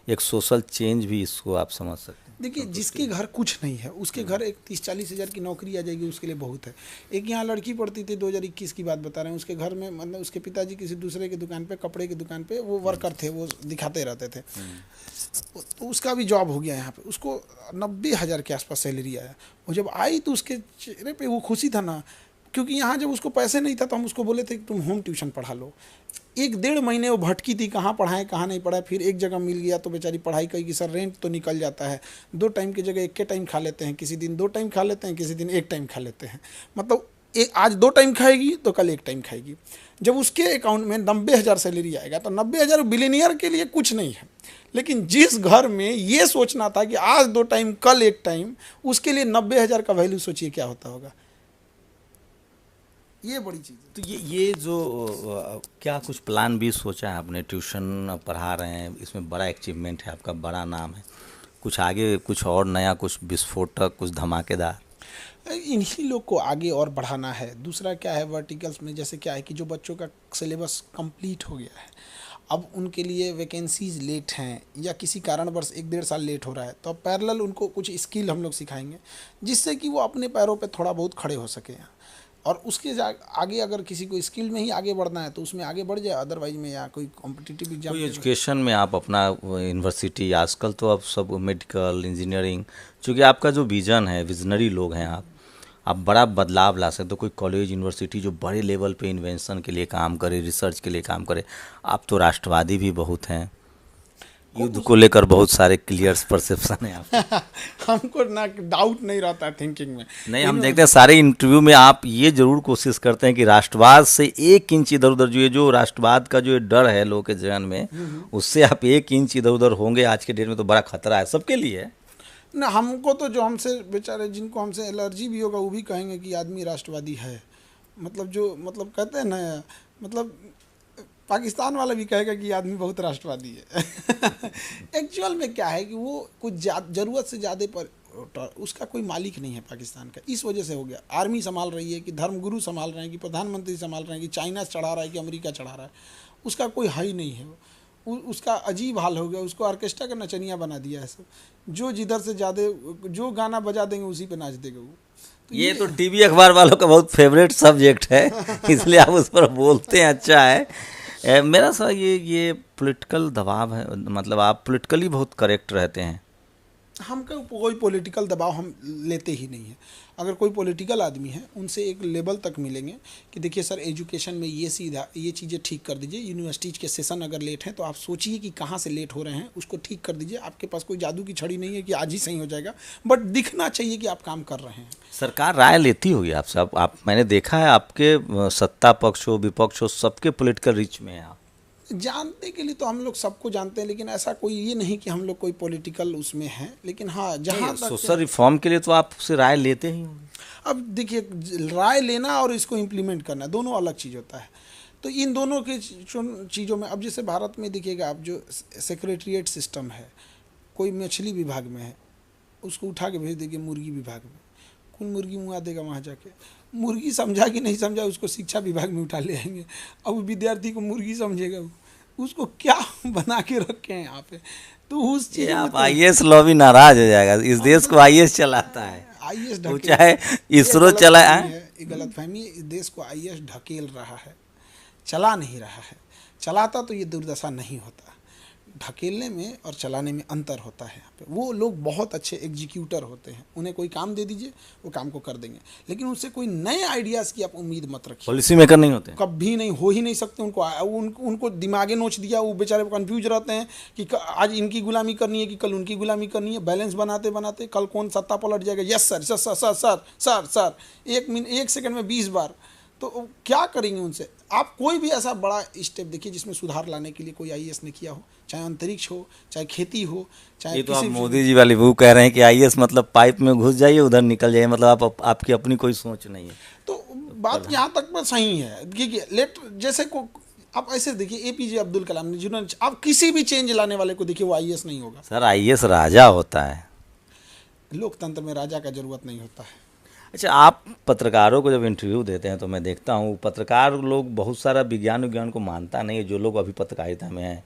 एक सोशल चेंज भी इसको आप समझ सकते हैं? देखिए, जिसके घर कुछ नहीं है उसके घर एक 30-40 हज़ार की नौकरी आ जाएगी, उसके लिए बहुत है। एक यहाँ लड़की पढ़ती थी, 2021 की बात बता रहे हैं, उसके घर में मतलब उसके पिताजी किसी दूसरे की दुकान पे, कपड़े की दुकान पे वो वर्कर थे, वो दिखाते रहते थे। तो उसका भी जॉब हो गया यहाँ पे, उसको 90,000 के आसपास सैलरी आया। वो जब आई तो उसके चेहरे पे वो खुशी था ना, क्योंकि यहाँ जब उसको पैसे नहीं था तो हम उसको बोले थे कि तुम होम ट्यूशन पढ़ा लो। 1-1.5 महीने वो भटकी थी, कहाँ पढ़ाएं कहाँ नहीं पढ़ाएं, फिर एक जगह मिल गया तो बेचारी पढ़ाई करेगी। सर रेंट तो निकल जाता है, 2 टाइम की जगह 1 के टाइम खा लेते हैं, किसी दिन 2 टाइम खा लेते हैं, किसी दिन 1 टाइम खा लेते हैं। मतलब आज 2 टाइम खाएगी तो कल 1 टाइम खाएगी। जब उसके अकाउंट में 90,000 सैलरी आएगा तो 90,000 बिलियनियर के लिए कुछ नहीं है। लेकिन जिस घर में ये सोचना था कि आज 2 टाइम कल 1 टाइम, उसके लिए 90,000 का वैल्यू सोचिए क्या होता होगा। ये बड़ी चीज़ है। तो ये जो क्या कुछ प्लान भी सोचा है आपने? ट्यूशन पढ़ा रहे हैं, इसमें बड़ा अचीवमेंट है आपका, बड़ा नाम है, कुछ आगे कुछ और नया, कुछ विस्फोटक, कुछ धमाकेदार? इन्हीं लोग को आगे और बढ़ाना है। दूसरा क्या है, वर्टिकल्स में जैसे क्या है कि जो बच्चों का सिलेबस कंप्लीट हो गया है, अब उनके लिए वैकेंसीज लेट हैं या किसी कारणवश 1-1.5 साल लेट हो रहा है, तो अब पैरेलल उनको कुछ स्किल हम लोग सिखाएंगे जिससे कि वो अपने पैरों पे थोड़ा बहुत खड़े हो सके। और उसके आगे अगर किसी को स्किल में ही आगे बढ़ना है तो उसमें आगे बढ़ जाए, अदरवाइज में या कोई कॉम्पिटिटिव एग्जाम। कोई एजुकेशन में आप अपना यूनिवर्सिटी, आजकल तो अब सब मेडिकल इंजीनियरिंग, चूँकि आपका जो विजन है, विजनरी लोग हैं आप बड़ा बदलाव ला सकते हो। कोई कॉलेज यूनिवर्सिटी जो बड़े लेवल पे इन्वेंशन के लिए काम करे, रिसर्च के लिए काम करे। आप तो राष्ट्रवादी भी बहुत हैं, युद्ध को लेकर बहुत सारे क्लियर परसेप्शन है आप। हमको ना डाउट नहीं रहता है थिंकिंग में। नहीं, हम देखते हैं सारे इंटरव्यू में आप ये जरूर कोशिश करते हैं कि राष्ट्रवाद से 1 इंच इधर उधर, जो राष्ट्रवाद का जो डर है लोगों के जहन में, उससे आप 1 इंच इधर उधर होंगे आज के डेट में तो बड़ा खतरा है सबके लिए। ना हमको तो जो हमसे बेचारे जिनको हमसे एलर्जी भी होगा वो भी कहेंगे कि आदमी राष्ट्रवादी है। मतलब जो मतलब कहते हैं ना, मतलब पाकिस्तान वाला भी कहेगा कि आदमी बहुत राष्ट्रवादी है। एक्चुअल में क्या है कि वो कुछ ज़रूरत से ज़्यादा पर उसका कोई मालिक नहीं है पाकिस्तान का, इस वजह से हो गया। आर्मी संभाल रही है कि धर्मगुरु संभाल रहे हैं कि प्रधानमंत्री संभाल रहे हैं कि चाइना चढ़ा रहा है कि अमेरिका चढ़ा रहा है, उसका कोई हाई नहीं है। उसका अजीब हाल हो गया, उसको ऑर्केस्ट्रा का नचनिया बना दिया है सब। जो जिधर से ज़्यादा जो गाना बजा देंगे उसी पे नाच देगा वो। तो ये तो टीवी अखबार वालों का बहुत फेवरेट सब्जेक्ट है, इसलिए आप उस पर बोलते हैं, अच्छा है। मेरा सर ये पॉलिटिकल दबाव है, मतलब आप पॉलिटिकली बहुत करेक्ट रहते हैं। हमका कोई पॉलिटिकल दबाव हम लेते ही नहीं है। अगर कोई पॉलिटिकल आदमी है उनसे एक लेवल तक मिलेंगे कि देखिए सर एजुकेशन में ये चीज़ें ठीक कर दीजिए, यूनिवर्सिटीज़ के सेशन अगर लेट हैं तो आप सोचिए कि कहाँ से लेट हो रहे हैं, उसको ठीक कर दीजिए। आपके पास कोई जादू की छड़ी नहीं है कि आज ही सही हो जाएगा, बट दिखना चाहिए कि आप काम कर रहे हैं। सरकार राय लेती होगी आपसे? आप मैंने देखा है आपके सत्ता पक्ष हो विपक्ष हो सबके पॉलिटिकल रिच में हैं आप। जानने के लिए तो हम लोग सबको जानते हैं, लेकिन ऐसा कोई ये नहीं कि हम लोग कोई पॉलिटिकल उसमें हैं, लेकिन हाँ जहाँ तक सोशल रिफॉर्म के लिए तो आप उससे राय लेते ही होंगे। अब देखिए, राय लेना और इसको इम्प्लीमेंट करना दोनों अलग चीज़ होता है। तो इन दोनों की चीज़ों में, अब जैसे भारत में देखिएगा आप, जो सेक्रेटरीट सिस्टम है, कोई मछली विभाग में है, उसको उठा के भेज देंगे मुर्गी विभाग में, कौन मुर्गी मुँगा देगा वहाँ जाके? मुर्गी समझा कि नहीं समझा, उसको शिक्षा विभाग में उठा ले आएंगे। अब विद्यार्थी को मुर्गी समझेगा, उसको क्या बना के रखे हैं यहाँ पे? तो उस चीज़ में आप आईएएस लॉबी नाराज हो जाएगा, इस देश को आईएएस चलाता है, आईएएस वो ढकेल, चाहे इसरो चलाए। ये गलतफहमी है, इस देश को आईएएस ढकेल रहा है, चला नहीं रहा है। चलाता तो ये दुर्दशा नहीं होता। ढकेलने में और चलाने में अंतर होता है। यहाँ पे वो लोग बहुत अच्छे एग्जीक्यूटर होते हैं, उन्हें कोई काम दे दीजिए वो काम को कर देंगे, लेकिन उनसे कोई नए आइडियाज़ की आप उम्मीद मत रखिए। पॉलिसी मेकर नहीं होते, कभी नहीं, हो ही नहीं सकते। उनको दिमागे नोच दिया, वो बेचारे कंफ्यूज रहते हैं कि आज इनकी गुलामी करनी है कि कल उनकी गुलामी करनी है। बैलेंस बनाते बनाते कल कौन सत्ता पलट जाएगा। Yes sir, sir sir sir sir sir sir, एक सेकंड में 20 बार। तो क्या करेंगे उनसे? आप कोई भी ऐसा बड़ा स्टेप देखिए जिसमें सुधार लाने के लिए कोई आईएएस ने किया हो, चाहे अंतरिक्ष हो, चाहे खेती हो, चाहे ये तो आप मोदी जी वाली वो कह रहे हैं कि आईएएस मतलब पाइप में घुस जाइए उधर निकल जाइए, मतलब आपकी अपनी कोई सोच नहीं है। तो बात यहाँ तक में सही है। देखिए जैसे को आप ऐसे देखिए, एपीजे अब्दुल कलाम ने, जिन्होंने, आप किसी भी चेंज लाने वाले को देखिए वो आईएएस नहीं होगा। सर आईएएस राजा होता है, लोकतंत्र में राजा का जरूरत नहीं होता है। अच्छा, आप पत्रकारों को जब इंटरव्यू देते हैं तो मैं देखता हूँ पत्रकार लोग बहुत सारा विज्ञान को मानता नहीं है, जो लोग अभी पत्रकारिता में हैं।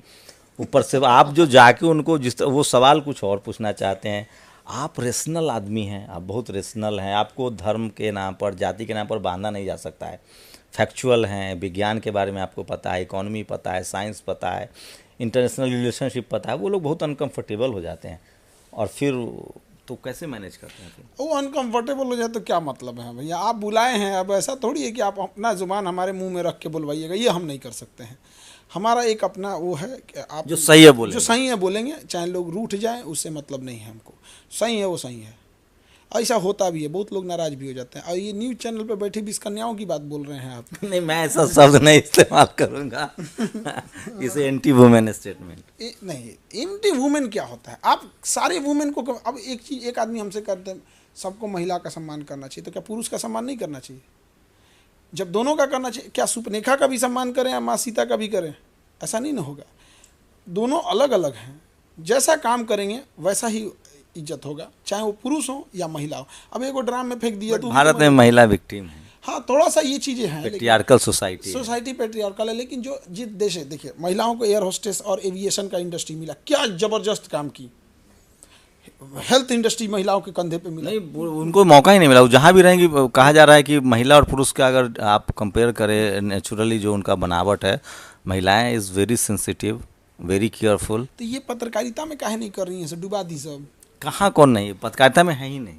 ऊपर से आप जो जाके उनको वो सवाल कुछ और पूछना चाहते हैं। आप रेशनल आदमी हैं, आप बहुत रेशनल हैं, आपको धर्म के नाम पर, जाति के नाम पर बांधा नहीं जा सकता है। फैक्चुअल हैं, विज्ञान के बारे में आपको पता है, इकोनॉमी पता है, साइंस पता है, इंटरनेशनल रिलेशनशिप पता है। वो लोग बहुत अनकम्फर्टेबल हो जाते हैं और फिर तो कैसे मैनेज करते हैं? वो अनकंफर्टेबल हो जाए तो क्या मतलब है भैया? आप बुलाए हैं, अब ऐसा थोड़ी है कि आप अपना जुबान हमारे मुंह में रख के बुलवाइएगा, ये हम नहीं कर सकते हैं। हमारा एक अपना वो है कि आप जो सही है बोलेंगे, जो सही है बोलेंगे, चाहे लोग रूठ जाएं, उससे मतलब नहीं है हमको। सही है वो सही है। ऐसा होता भी है, बहुत लोग नाराज भी हो जाते हैं। और ये न्यूज़ चैनल पे बैठी 20 कन्याओं की बात बोल रहे हैं आप। नहीं, मैं ऐसा शब्द नहीं इस्तेमाल करूंगा इसे एंटी वुमेन स्टेटमेंट नहीं, एंटी वुमेन क्या होता है? आप सारे वुमेन को, अब एक चीज़, एक आदमी हमसे कहते हैं सबको महिला का सम्मान करना चाहिए, तो क्या पुरुष का सम्मान नहीं करना चाहिए? जब दोनों का करना चाहिए, क्या सुपनेखा का भी सम्मान करें या माँ सीता का भी करें? ऐसा नहीं ना होगा। दोनों अलग अलग हैं, जैसा काम करेंगे वैसा ही इज्जत होगा, चाहे वो पुरुष हो या महिला हो। अब एक ड्राम में फेंक दिया तो भारत में महिला विक्टिम है। हाँ, थोड़ा सा ये चीज़ें हैं, पेट्रियार्कल सोसाइटी पेट्रियार्कल है। लेकिन जो जिस देश है, देखिए महिलाओं को एयर होस्टेस और एविएशन का इंडस्ट्री मिला, क्या ज़बरदस्त काम की। हेल्थ इंडस्ट्री महिलाओं के कंधे पे मिला। नहीं, उनको मौका ही नहीं मिला। जहाँ भी रहेंगी, कहा जा रहा है कि महिला और पुरुष का अगर आप कंपेयर करें, नेचुरली जो उनका बनावट है, महिलाएं is very sensitive, very careful. तो ये पत्रकारिता में काहे नहीं कर रही हैं? सब डुबा दी सब। कहाँ कौन नहीं, पत्रकारिता में है ही नहीं।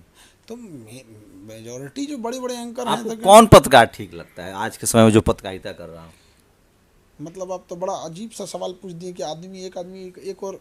तो मेजॉरिटी जो बड़े बड़े एंकर आपको हैं, कौन पत्रकार ठीक लगता है आज के समय में जो पत्रकारिता कर रहा हूँ? मतलब आप तो बड़ा अजीब सा सवाल पूछ दिए कि एक आदमी एक और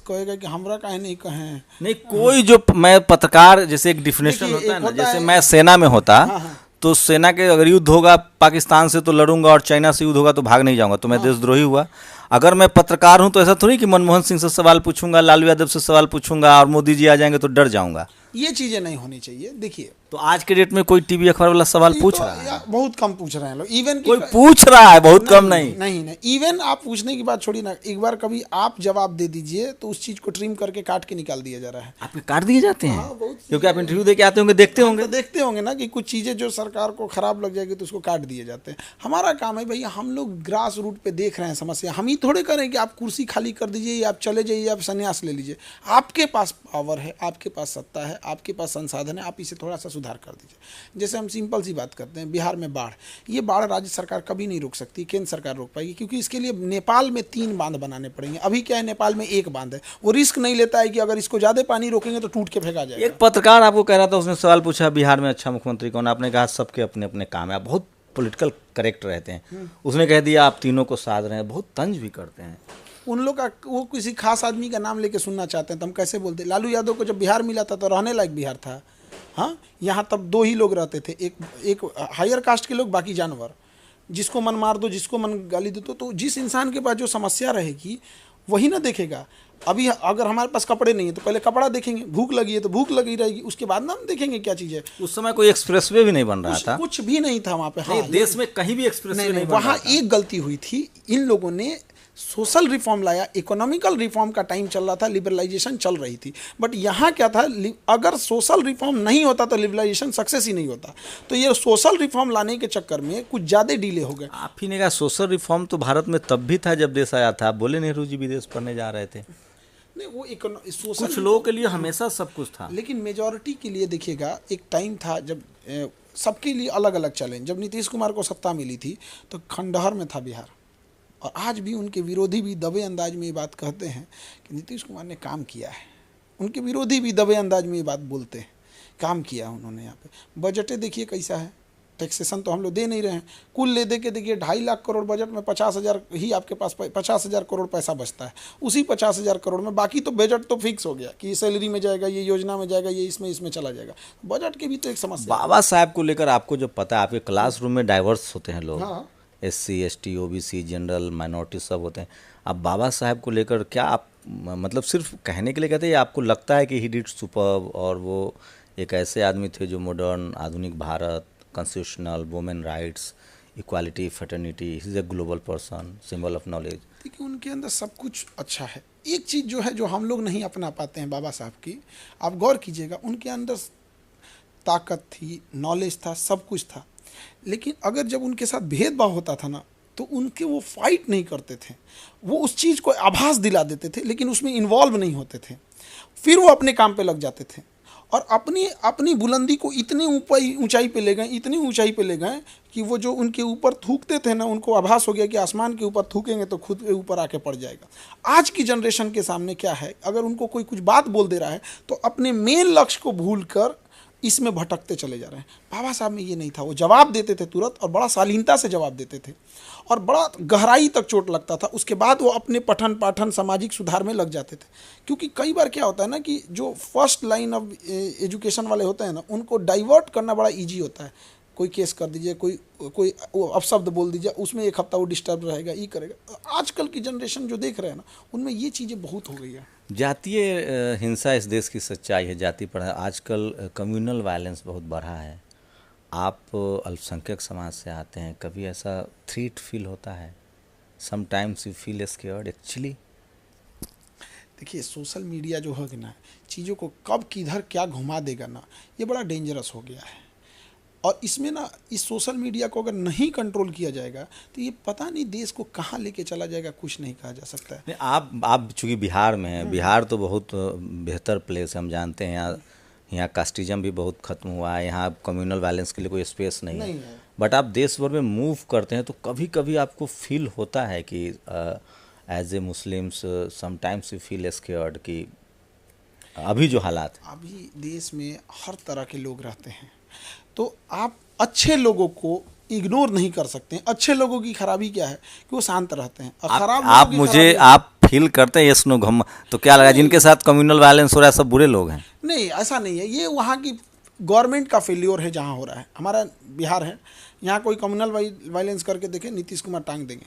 कहेगा कि हमरा काहे नहीं कहें। नहीं, कोई जो, मैं पत्रकार जैसे एक डिफिनेशन देखिए, होता है एक ना, होता जैसे है- मैं सेना में होता हाँ, हाँ। तो सेना के अगर युद्ध होगा पाकिस्तान से तो लड़ूंगा और चाइना से युद्ध होगा तो भाग नहीं जाऊंगा, तो मैं देशद्रोही हुआ। अगर मैं पत्रकार हूं तो ऐसा थोड़ी कि मनमोहन सिंह से सवाल पूछूंगा, लालू यादव से सवाल पूछूंगा और मोदी जी आ जाएंगे तो डर जाऊंगा। ये चीज़ें नहीं होनी चाहिए। देखिए, तो आज के डेट में कोई टीवी अखबार वाला सवाल ये पूछ तो रहा है? या बहुत कम पूछ रहे हैं लोग। इवन कोई पूछ रहा है, बहुत कम नहीं। नहीं, इवन आप पूछने की बात छोड़ी ना, एक बार कभी आप जवाब दे दीजिए तो उस चीज़ को ट्रिम करके काट के निकाल दिया जा रहा है। आपके काट दिए जाते हैं? हाँ, बहुत क्योंकि आप इंटरव्यू दे के आते होंगे, देखते होंगे। तो देखते होंगे ना कि कुछ चीज़ें जो सरकार को खराब लग जाएगी तो उसको काट दिए जाते हैं। हमारा काम है भैया, हम लोग ग्रास रूट पे देख रहे हैं समस्या। हम ही थोड़े करें कि आप कुर्सी खाली कर दीजिए या आप चले जाइए, आप संन्यास ले लीजिए। आपके पास पावर है, आपके पास सत्ता है, आपके पास संसाधन है, आप इसे थोड़ा सा सुधार कर दीजिए। जैसे हम सिंपल सी बात करते हैं, बिहार में बाढ़, ये बाढ़ राज्य सरकार कभी नहीं रोक सकती, केंद्र सरकार रोक पाएगी, क्योंकि इसके लिए नेपाल में 3 बांध बनाने पड़ेंगे। अभी क्या है, नेपाल में 1 बांध है। वो रिस्क नहीं लेता है कि अगर इसको ज़्यादा पानी रोकेंगे तो टूट के फेंका जाएगा। एक पत्रकार आपको कह रहा था, उसने सवाल पूछा बिहार में अच्छा मुख्यमंत्री कौन? आपने कहा सबके अपने अपने काम है, आप बहुत पॉलिटिकल करेक्ट रहते हैं। उसने कह दिया आप तीनों को साध रहे हैं, बहुत तंज भी करते हैं। उन लोग का, वो किसी खास आदमी का नाम लेके सुनना चाहते हैं तो हम कैसे बोलते? लालू यादव को जब बिहार मिला था तो रहने लायक बिहार था। हाँ, यहाँ तब 2 ही लोग रहते थे, एक हायर कास्ट के लोग, बाकी जानवर। जिसको मन मार दो, जिसको मन गाली दो। तो जिस इंसान के पास जो समस्या रहेगी वही ना देखेगा। अभी अगर हमारे पास कपड़े नहीं है तो पहले कपड़ा देखेंगे, भूख लगी है तो भूख लगी रहेगी, उसके बाद ना हम देखेंगे क्या चीज़ है। उस समय कोई एक्सप्रेसवे भी नहीं बन रहा था, कुछ भी नहीं था वहाँ पे। हाँ, देश में कहीं भी एक्सप्रेसवे नहीं बन रहा वहाँ था। एक गलती हुई थी, इन लोगों ने सोशल रिफॉर्म लाया, इकोनॉमिकल रिफॉर्म का टाइम चल रहा था, लिबरलाइजेशन चल रही थी। बट यहाँ क्या था, अगर सोशल रिफॉर्म नहीं होता तो लिबरलाइजेशन सक्सेस ही नहीं होता। तो ये सोशल रिफॉर्म लाने के चक्कर में कुछ ज़्यादा डिले हो गए। आप ही ने कहा सोशल रिफॉर्म तो भारत में तब भी था जब देश आया था। आप बोले नेहरू जी विदेश पढ़ने जा रहे थे। नहीं, वो सोशल कुछ लोगों के लिए हमेशा सब कुछ था, लेकिन मेजॉरिटी के लिए देखिएगा एक टाइम था जब सबके लिए अलग अलग चैलेंज। जब नीतीश कुमार को सत्ता मिली थी तो खंडहर में था बिहार, और आज भी उनके विरोधी भी दबे अंदाज में ये बात कहते हैं कि नीतीश कुमार ने काम किया है। उनके विरोधी भी दबे अंदाज में ये बात बोलते हैं, काम किया उन्होंने। यहाँ पे बजटें देखिए कैसा है, टैक्सेशन तो हम लोग दे नहीं रहे हैं। कुल ले दे के देखिए 2.5 लाख करोड़ बजट में 50,000 ही आपके पास 50,000 करोड़ पैसा बचता है। उसी 50,000 करोड़ में बाकी तो बजट तो फिक्स हो गया कि सैलरी में जाएगा, ये योजना में जाएगा, ये इसमें चला जाएगा। बजट की भी तो एक समस्या है। बाबा साहब को लेकर आपको जो पता है, आपके क्लासरूम में डाइवर्स होते हैं लोग, हाँ। SC ST OBC general minority सब होते हैं। अब बाबा साहब को लेकर क्या आप मतलब सिर्फ कहने के लिए कहते हैं या आपको लगता है कि ही डिड सुपर्ब, और वो एक ऐसे आदमी थे जो मॉडर्न आधुनिक Bharat, constitutional, women rights, equality, fraternity, he is a global person, symbol of knowledge. देखिए उनके अंदर सब कुछ अच्छा है। एक चीज़ जो है जो हम लोग नहीं अपना पाते हैं बाबा साहब की, आप गौर कीजिएगा, उनके अंदर ताकत थी, नॉलेज था, सब कुछ था। लेकिन अगर जब उनके साथ भेदभाव होता था ना, तो उनके वो फाइट नहीं करते थे, वो उस चीज़ को आभास दिला देते थे लेकिन उसमें इन्वॉल्व नहीं होते थे। फिर वो अपने काम पे लग जाते थे और अपनी बुलंदी को इतनी ऊंचाई पे ले गए, इतनी ऊंचाई पे ले गए कि वो जो उनके ऊपर थूकते थे ना, उनको आभास हो गया कि आसमान के ऊपर थूकेंगे तो खुद के ऊपर आके पड़ जाएगा। आज की जनरेशन के सामने क्या है, अगर उनको कोई कुछ बात बोल दे रहा है तो अपने मेन लक्ष्य को भूल कर इसमें भटकते चले जा रहे हैं। बाबा साहब में ये नहीं था, वो जवाब देते थे तुरंत और बड़ा शालीनता से जवाब देते थे और बड़ा गहराई तक चोट लगता था। उसके बाद वो अपने पठन पाठन सामाजिक सुधार में लग जाते थे। क्योंकि कई बार क्या होता है ना कि जो फर्स्ट लाइन ऑफ एजुकेशन वाले होते हैं ना, उनको डाइवर्ट करना बड़ा ईजी होता है। कोई केस कर दीजिए, कोई अपशब्द बोल दीजिए, उसमें एक हफ्ता वो डिस्टर्ब रहेगा, ये करेगा। आजकल की जनरेशन जो देख रहे हैं ना, उनमें ये चीज़ें बहुत हो गई है। जातीय हिंसा इस देश की सच्चाई है, जाति पर आजकल कम्युनल वायलेंस बहुत बढ़ा है। आप अल्पसंख्यक समाज से आते हैं, कभी ऐसा थ्रेट फील होता है? Sometimes you feel scared actually? देखिए सोशल मीडिया जो है ना, चीज़ों को कब किधर क्या घुमा देगा ना, ये बड़ा डेंजरस हो गया है। और इसमें ना, इस सोशल मीडिया को अगर नहीं कंट्रोल किया जाएगा तो ये पता नहीं देश को कहाँ लेके चला जाएगा, कुछ नहीं कहा जा सकता है। नहीं, आप चूँकि बिहार में हैं, बिहार तो बहुत बेहतर प्लेस है, हम जानते हैं। यहाँ कास्टिज्म भी बहुत खत्म हुआ है, यहाँ कम्युनल वायलेंस के लिए कोई स्पेस नहीं है। बट आप देश भर में मूव करते हैं तो कभी कभी आपको फील होता है कि as a Muslims sometimes you feel scared कि अभी जो हालात, अभी देश में हर तरह के लोग रहते हैं, तो आप अच्छे लोगों को इग्नोर नहीं कर सकते हैं। अच्छे लोगों की खराबी क्या है कि वो शांत रहते हैं, और खराब आप मुझे आप फील करते हैं यस नो घम, तो क्या लगा जिनके साथ कम्युनल वायलेंस हो रहा है सब बुरे लोग हैं? नहीं, ऐसा नहीं है। ये वहाँ की गवर्नमेंट का फेल्योर है जहाँ हो रहा है। हमारा बिहार है, यहाँ कोई कम्युनल वायलेंस करके देखे, नीतीश कुमार टांग देंगे,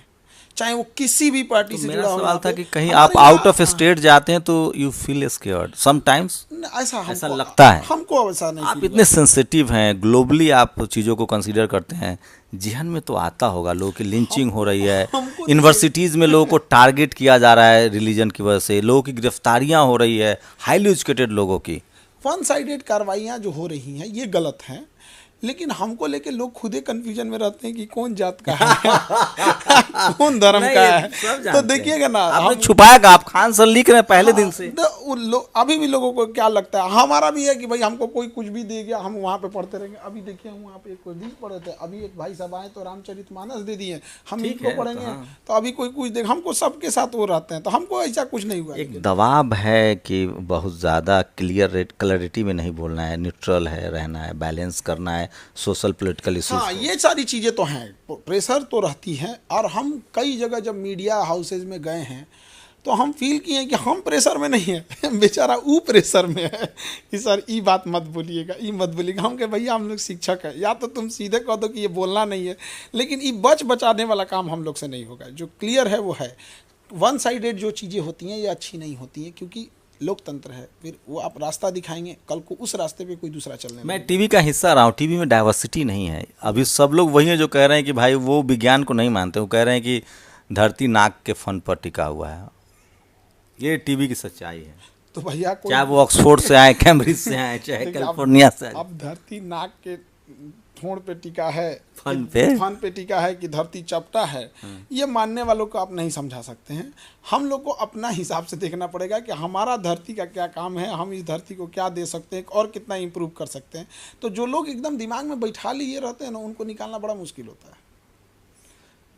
चाहे वो किसी भी पार्टी से जुड़ा हो। मेरा सवाल था कि कहीं आप आउट ऑफ स्टेट जाते हैं तो यू फील स्केयर्ड समटाइम्स? ऐसा लगता है हमको ऐसा नहीं। आप इतने सेंसिटिव हैं, ग्लोबली आप चीज़ों को कंसीडर करते हैं, जेहन में तो आता होगा लोगों की लिंचिंग हो रही है, यूनिवर्सिटीज़ में लोगों को टारगेट किया जा रहा है रिलीजन की वजह से, लोगों की गिरफ्तारियां हो रही है, हाईली एजुकेटेड लोगों की। वन साइडेड कार्रवाइयाँ जो हो रही हैं ये गलत हैं, लेकिन हमको लेके लोग खुद ही कंफ्यूजन में रहते हैं कि कौन जात का है कौन धर्म का है। तो देखिएगा ना, आपने छुपाया, आप खान सर लिख रहे हैं पहले दिन से। अभी भी लोगों को क्या लगता है, हमारा भी है कि भाई हमको कोई कुछ भी दे गया हम वहाँ पे पढ़ते रहेंगे। अभी देखिए हम वहाँ पे कोई दिन पढ़े थे, अभी एक भाई साहब आए तो रामचरितमानस दे दिए, हम इनको पढ़ेंगे तो अभी कोई कुछ देख, हमको सबके साथ वो रहते हैं, तो हमको ऐसा कुछ नहीं हुआ। एक दबाव है कि बहुत ज़्यादा क्लियरिटी में नहीं बोलना है, न्यूट्रल है रहना है, बैलेंस करना है सोशल पॉलिटिकल इश्यूज। हाँ, ये सारी चीज़ें तो हैं, प्रेशर तो रहती हैं। और हम कई जगह जब मीडिया हाउसेज में गए हैं तो हम फील किए हैं कि हम प्रेशर में नहीं है, बेचारा वो प्रेशर में है कि सर ये बात मत बोलिएगा, ये मत बोलिएगा। हम कहे भैया हम लोग शिक्षक है, या तो तुम सीधे कह दो कि ये बोलना नहीं है, लेकिन ये बचाने वाला काम हम लोग से नहीं होगा। जो क्लियर है वो है, वन साइडेड जो चीज़ें होती हैं ये अच्छी नहीं होती हैं, क्योंकि लोकतंत्र है। फिर वो आप रास्ता दिखाएंगे, कल को उस रास्ते पे कोई दूसरा चलने मैं टीवी का हिस्सा रहा हूँ, टीवी में डाइवर्सिटी नहीं है। अभी सब लोग वही हैं जो कह रहे हैं कि भाई वो विज्ञान को नहीं मानते, वो कह रहे हैं कि धरती नाक के फन पर टिका हुआ है। ये टीवी की सच्चाई है। तो भैया चाहे वो ऑक्सफोर्ड से आए, कैम्ब्रिज से आए, चाहे कैलिफोर्निया से आए। अब धरती नाक के ठोड़ पे टिका है, फन पे टिका है कि धरती चपटा है, ये मानने वालों को आप नहीं समझा सकते हैं। हम लोग को अपना हिसाब से देखना पड़ेगा कि हमारा धरती का क्या काम है, हम इस धरती को क्या दे सकते हैं और कितना इम्प्रूव कर सकते हैं। तो जो लोग एकदम दिमाग में बैठा लिए रहते हैं ना, उनको निकालना बड़ा मुश्किल होता है।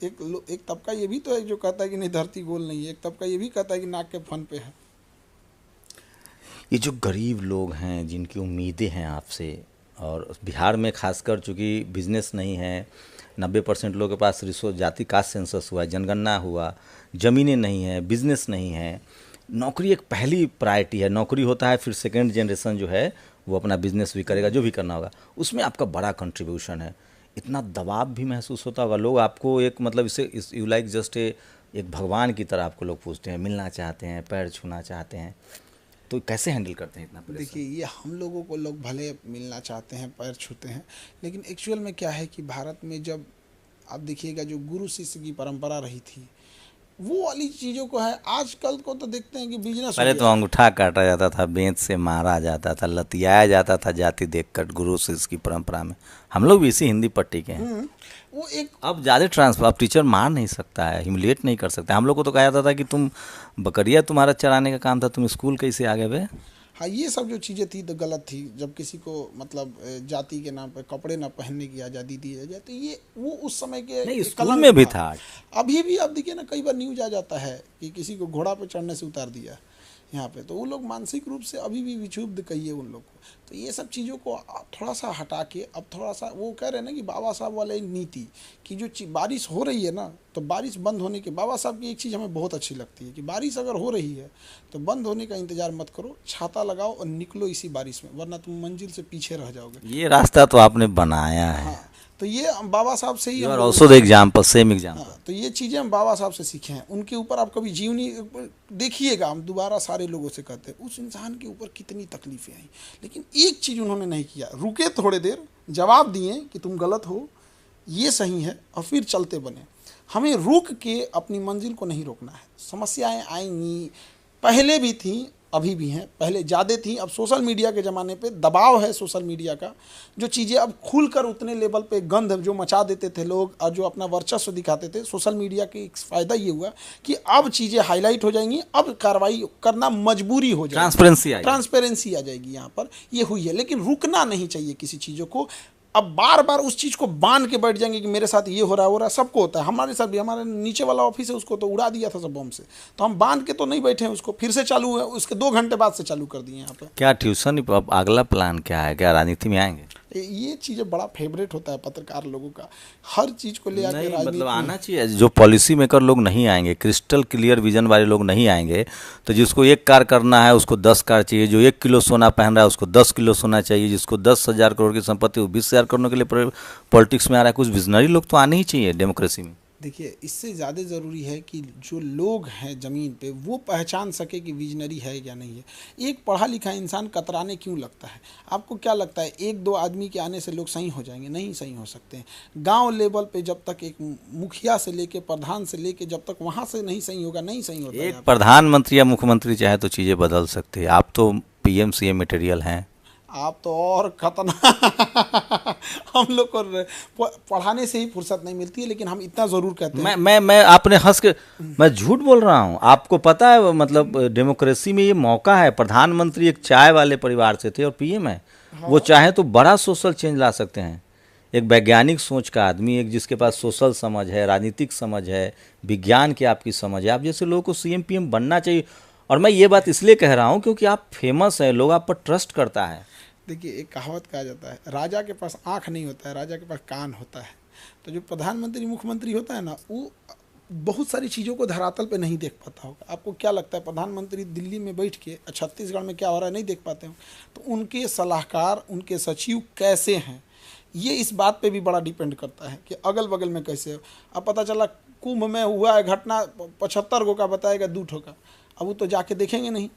एक तबका ये भी तो है जो कहता है कि नहीं धरती गोल नहीं है, एक तबका ये भी कहता है कि नाक के फन पे है। ये जो गरीब लोग हैं जिनकी उम्मीदें हैं आपसे, और बिहार में खासकर चूँकि बिजनेस नहीं है, 90% लोगों के पास रिसोर्स, जाति कास्ट सेंसस हुआ, जनगणना हुआ, ज़मीनें नहीं है, बिजनेस नहीं है, नौकरी एक पहली प्रायोरिटी है। नौकरी होता है, फिर सेकेंड जनरेशन जो है वो अपना बिजनेस भी करेगा, जो भी करना होगा, उसमें आपका बड़ा कंट्रीब्यूशन है। इतना दबाव भी महसूस होता होगा, लोग आपको एक मतलब इसे यू लाइक जस्ट एक भगवान की तरह आपको लोग पूछते हैं, मिलना चाहते हैं, पैर छूना चाहते हैं, तो कैसे हैंडल करते हैं इतना प्रेशर? देखिए, ये हम लोगों को लोग भले मिलना चाहते हैं, पैर छूते हैं, लेकिन एक्चुअल में क्या है कि भारत में जब आप देखिएगा जो गुरु शिष्य की परंपरा रही थी, वो वाली चीज़ों को है। आजकल को तो देखते हैं कि बिजनेस पहले तो अंगूठा काटा जाता था, बेंत से मारा जाता था, लतियाया जाता था जाति देखकर। गुरु शिष्य की परंपरा में हम लोग भी इसी हिंदी पट्टी के हैं। वो एक अब ज़्यादा ट्रांसफर, अब टीचर मार नहीं सकता है, ह्यूमिलिएट नहीं कर सकता। हम लोग को तो कहा जाता था कि तुम बकरिया तुम्हारा चराने का काम था, तुम स्कूल कैसे आ गए बे? हाँ, ये सब जो चीज़ें थी तो गलत थी। जब किसी को मतलब जाति के नाम पे कपड़े ना पहनने की आज़ादी दी जाए, तो ये वो उस समय के नहीं, एक स्कूल कलंक में भी था। अभी भी आप देखिए ना, कई बार न्यूज आ जाता है कि किसी को घोड़ा पे चढ़ने से उतार दिया यहाँ पे, तो वो लोग मानसिक रूप से अभी भी विक्षुब्ध कहिए उन लोग को। तो ये सब चीज़ों को थोड़ा सा हटा के, अब थोड़ा सा वो कह रहे हैं ना कि बाबा साहब वाले नीति की जो बारिश हो रही है ना, तो बारिश बंद होने के, बाबा साहब की एक चीज़ हमें बहुत अच्छी लगती है कि बारिश अगर हो रही है तो बंद होने का इंतजार मत करो, छाता लगाओ और निकलो इसी बारिश में, वरना तुम मंजिल से पीछे रह जाओगे। ये रास्ता तो आपने बनाया है। हाँ, तो ये बाबा साहब से ही you are also the example, same example. हाँ, तो ये चीज़ें हम बाबा साहब से सीखे हैं। उनके ऊपर आप कभी जीवनी देखिएगा, हम दोबारा सारे लोगों से कहते हैं उस इंसान के ऊपर कितनी तकलीफें आई, लेकिन एक चीज़ उन्होंने नहीं किया, रुके थोड़े देर, जवाब दिए कि तुम गलत हो, ये सही है, और फिर चलते बने। हमें रुक के अपनी मंजिल को नहीं रोकना है। समस्याएं आएंगी, पहले भी थी, अभी भी हैं, पहले ज़्यादा थी। अब सोशल मीडिया के ज़माने पे दबाव है सोशल मीडिया का, जो चीज़ें अब खुलकर उतने लेवल पे गंध जो मचा देते थे लोग और जो अपना वर्चस्व दिखाते थे, सोशल मीडिया के एक फ़ायदा ये हुआ कि अब चीज़ें हाईलाइट हो जाएंगी, अब कार्रवाई करना मजबूरी हो जाएगी, ट्रांसपेरेंसी आ जाएगी यहाँ पर। ये हुई है, लेकिन रुकना नहीं चाहिए किसी चीज़ों को। अब बार बार उस चीज़ को बांध के बैठ जाएंगे कि मेरे साथ ये हो रहा है, सबको होता है, हमारे साथ भी। हमारे नीचे वाला ऑफिस है, उसको तो उड़ा दिया था सब बम से, तो हम बांध के तो नहीं बैठे हैं उसको, फिर से चालू है, उसके 2 घंटे बाद से चालू कर दिए यहाँ पर। क्या ट्यूशन, अब अगला प्लान क्या है? क्या राजनीति में आएंगे? ये चीज़ें बड़ा फेवरेट होता है पत्रकार लोगों का, हर चीज़ को ले आके राजनीति मतलब आना चाहिए। जो पॉलिसी मेकर लोग नहीं आएंगे, क्रिस्टल क्लियर विजन वाले लोग नहीं आएंगे, तो जिसको 1 कार करना है उसको 10 कार चाहिए, जो 1 किलो सोना पहन रहा है उसको 10 किलो सोना चाहिए, जिसको 10,000 करोड़ की संपत्ति वो 20,000 करोड़ के लिए पॉलिटिक्स में आ रहा है। कुछ विजनरी लोग तो आने ही चाहिए डेमोक्रेसी में। देखिए, इससे ज़्यादा ज़रूरी है कि जो लोग हैं ज़मीन पे वो पहचान सके कि विजनरी है या नहीं है। एक पढ़ा लिखा इंसान कतराने क्यों लगता है? आपको क्या लगता है 1-2 आदमी के आने से लोग सही हो जाएंगे? नहीं सही हो सकते हैं। गांव लेवल पे जब तक एक मुखिया से लेके प्रधान से लेके जब तक वहाँ से नहीं सही होगा, नहीं सही होता। एक प्रधानमंत्री या मुख्यमंत्री चाहे तो चीज़ें बदल सकते हैं। आप तो PM CM मटेरियल हैं, आप तो और खतरनाक। हम लोग को पढ़ाने से ही फुर्सत नहीं मिलती है, लेकिन हम इतना ज़रूर कहते हैं। मैं आपने हंस के, मैं झूठ बोल रहा हूँ? आपको पता है, मतलब डेमोक्रेसी में ये मौका है। प्रधानमंत्री एक चाय वाले परिवार से थे और PM है। हाँ। वो चाहे तो बड़ा सोशल चेंज ला सकते हैं। एक वैज्ञानिक सोच का आदमी, एक जिसके पास सोशल समझ है, राजनीतिक समझ है, विज्ञान की आपकी समझ है, आप जैसे लोगों को CM PM बनना चाहिए। और मैं ये बात इसलिए कह रहा हूँ क्योंकि आप फेमस हैं, लोग आप पर ट्रस्ट करता है। देखिए, एक कहावत कहा जाता है, राजा के पास आँख नहीं होता है, राजा के पास कान होता है। तो जो प्रधानमंत्री मुख्यमंत्री होता है ना, वो बहुत सारी चीज़ों को धरातल पे नहीं देख पाता होगा। आपको क्या लगता है प्रधानमंत्री दिल्ली में बैठ के छत्तीसगढ़ में क्या हो रहा है नहीं देख पाते हो? तो उनके सलाहकार, उनके सचिव कैसे हैं, ये इस बात पे भी बड़ा डिपेंड करता है कि अगल बगल में कैसे हो। अब पता चला कुंभ में हुआ है घटना 75 गो का बताएगा 2 ठो का, अब वो तो जाके देखेंगे नहीं।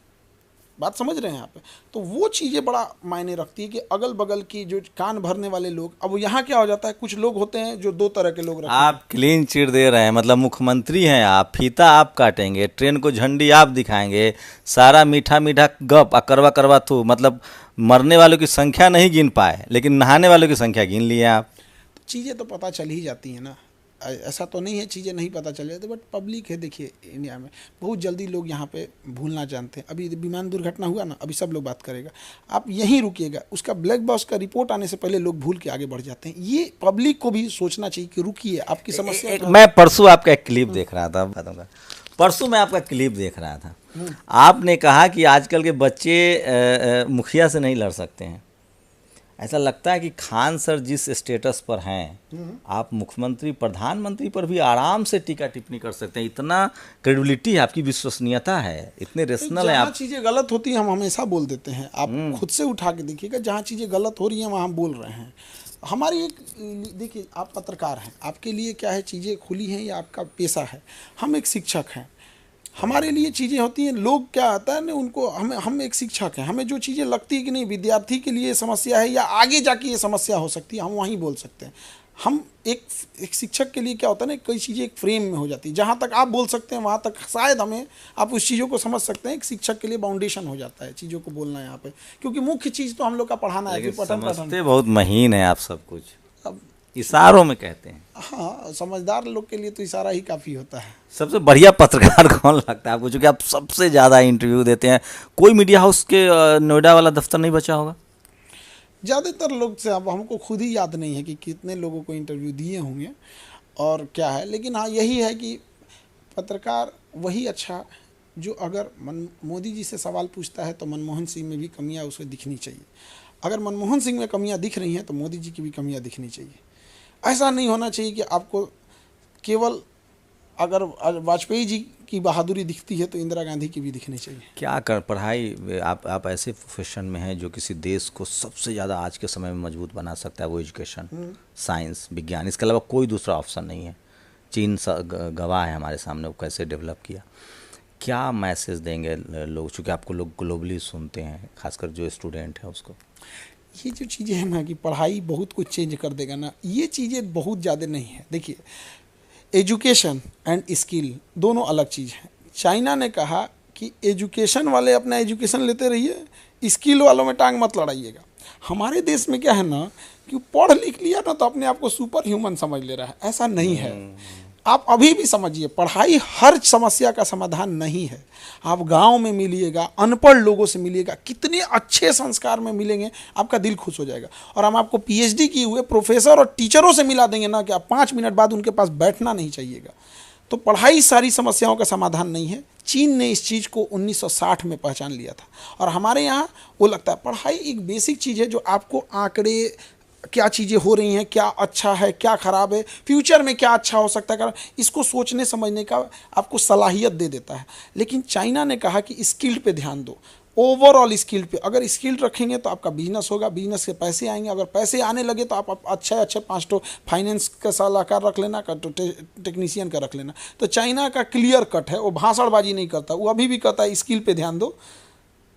बात समझ रहे हैं यहाँ पे? तो वो चीज़ें बड़ा मायने रखती है कि अगल बगल की जो कान भरने वाले लोग, अब यहाँ क्या हो जाता है, कुछ लोग होते हैं जो 2 तरह के लोग रखते हैं। आप क्लीन चिट दे रहे हैं, मतलब मुख्यमंत्री हैं आप, फीता आप काटेंगे, ट्रेन को झंडी आप दिखाएंगे, सारा मीठा मीठा गप करवा करवा थू, मतलब मरने वालों की संख्या नहीं गिन पाए लेकिन नहाने वालों की संख्या गिन लिए आप। तो चीज़ें तो पता चल ही जाती हैं ना, ऐसा तो नहीं है चीज़ें नहीं पता चल जाती, बट पब्लिक है। देखिए इंडिया में बहुत जल्दी लोग यहाँ पे भूलना जानते हैं। अभी विमान दुर्घटना हुआ ना, अभी सब लोग बात करेगा, आप यहीं रुकिएगा, उसका ब्लैक बॉक्स का रिपोर्ट आने से पहले लोग भूल के आगे बढ़ जाते हैं। ये पब्लिक को भी सोचना चाहिए कि रुकिए, आपकी समस्या मैं परसों आपका एक क्लिप देख रहा था, बताऊंगा, परसों मैं आपका क्लिप देख रहा था, आपने कहा कि आजकल के बच्चे मुखिया से नहीं लड़ सकते हैं। ऐसा लगता है कि खान सर जिस स्टेटस पर हैं, आप मुख्यमंत्री प्रधानमंत्री पर भी आराम से टीका टिप्पणी कर सकते हैं। इतना क्रेडिबिलिटी है, आपकी विश्वसनीयता है, इतने रेशनल है जहाँ आप। चीज़ें गलत होती हैं हम हमेशा बोल देते हैं। आप खुद से उठा के देखिएगा, जहाँ चीज़ें गलत हो रही हैं वहाँ हम बोल रहे हैं। हमारी एक, देखिए आप पत्रकार हैं, आपके लिए क्या है, चीज़ें खुली हैं, ये आपका पेशा है। हम एक शिक्षक हैं, हमारे लिए चीज़ें होती हैं। लोग क्या आता है ना, उनको हम एक शिक्षक हैं, हमें जो चीज़ें लगती है कि नहीं विद्यार्थी के लिए समस्या है या आगे जाके ये समस्या हो सकती है, हम वहीं बोल सकते हैं। हम एक शिक्षक के लिए क्या होता है ना, कई चीज़ें एक फ्रेम में हो जाती है, जहाँ तक आप बोल सकते हैं वहाँ तक शायद हमें आप उस चीज़ों को समझ सकते हैं। एक शिक्षक के लिए बाउंडेशन हो जाता है चीज़ों को बोलना यहाँ पे, क्योंकि मुख्य चीज़ तो हम लोग का पढ़ाना है कि समझते बहुत महीन है आप सब कुछ, अब इशारों में कहते हैं। हाँ, समझदार लोग के लिए तो इशारा ही काफ़ी होता है। सबसे बढ़िया पत्रकार कौन लगता है आपको, चूँकि आप सबसे ज़्यादा इंटरव्यू देते हैं? कोई मीडिया हाउस के नोएडा वाला दफ्तर नहीं बचा होगा? ज़्यादातर लोग से, अब हमको खुद ही याद नहीं है कि कितने लोगों को इंटरव्यू दिए होंगे और क्या है, लेकिन हाँ यही है कि पत्रकार वही अच्छा जो अगर मोदी जी से सवाल पूछता है तो मनमोहन सिंह में भी कमियां उसे दिखनी चाहिए। अगर मनमोहन सिंह में कमियां दिख रही हैं तो मोदी जी की भी कमियां दिखनी चाहिए। ऐसा नहीं होना चाहिए कि आपको केवल अगर वाजपेयी जी की बहादुरी दिखती है तो इंदिरा गांधी की भी दिखनी चाहिए। क्या कर पढ़ाई, आप ऐसे प्रोफेशन में हैं जो किसी देश को सबसे ज़्यादा आज के समय में मजबूत बना सकता है, वो एजुकेशन, साइंस, विज्ञान, इसके अलावा कोई दूसरा ऑप्शन नहीं है। चीन गवाह है हमारे सामने, वो कैसे डेवलप किया। क्या मैसेज देंगे लोग, चूँकि आपको लोग ग्लोबली सुनते हैं, खासकर जो स्टूडेंट है उसको? ये जो चीज़ें हैं ना कि पढ़ाई बहुत कुछ चेंज कर देगा ना, ये चीज़ें बहुत ज़्यादा नहीं है। देखिए एजुकेशन एंड स्किल दोनों अलग चीज़ हैं। चाइना ने कहा कि एजुकेशन वाले अपना एजुकेशन लेते रहिए, स्किल वालों में टांग मत लड़ाइएगा। हमारे देश में क्या है ना कि पढ़ लिख लिया ना तो अपने आप को सुपर ह्यूमन समझ ले रहा है, ऐसा नहीं है। आप अभी भी समझिए, पढ़ाई हर समस्या का समाधान नहीं है। आप गांव में मिलिएगा, अनपढ़ लोगों से मिलिएगा, कितने अच्छे संस्कार में मिलेंगे, आपका दिल खुश हो जाएगा। और हम आपको पीएचडी किए हुए प्रोफेसर और टीचरों से मिला देंगे ना कि आप 5 मिनट बाद उनके पास बैठना नहीं चाहिएगा। तो पढ़ाई सारी समस्याओं का समाधान नहीं है। चीन ने इस चीज़ को 1960 में पहचान लिया था और हमारे यहाँ वो लगता है पढ़ाई एक बेसिक चीज़ है जो आपको आंकड़े, क्या चीज़ें हो रही हैं, क्या अच्छा है, क्या ख़राब है, फ्यूचर में क्या अच्छा हो सकता है, इसको सोचने समझने का आपको सलाहियत दे देता है। लेकिन चाइना ने कहा कि स्किल्ड पे ध्यान दो, ओवरऑल स्किल्ड पे। अगर स्किल्ड रखेंगे तो आपका बिजनेस होगा, बिजनेस से पैसे आएंगे, अगर पैसे आने लगे तो आप अच्छे 5 तो फाइनेंस का सलाहकार रख लेना, तो टेक्नीशियन का रख लेना। तो चाइना का क्लियर कट है, वो भाषणबाजी नहीं करता, वो अभी भी कहता है स्किल पे ध्यान दो।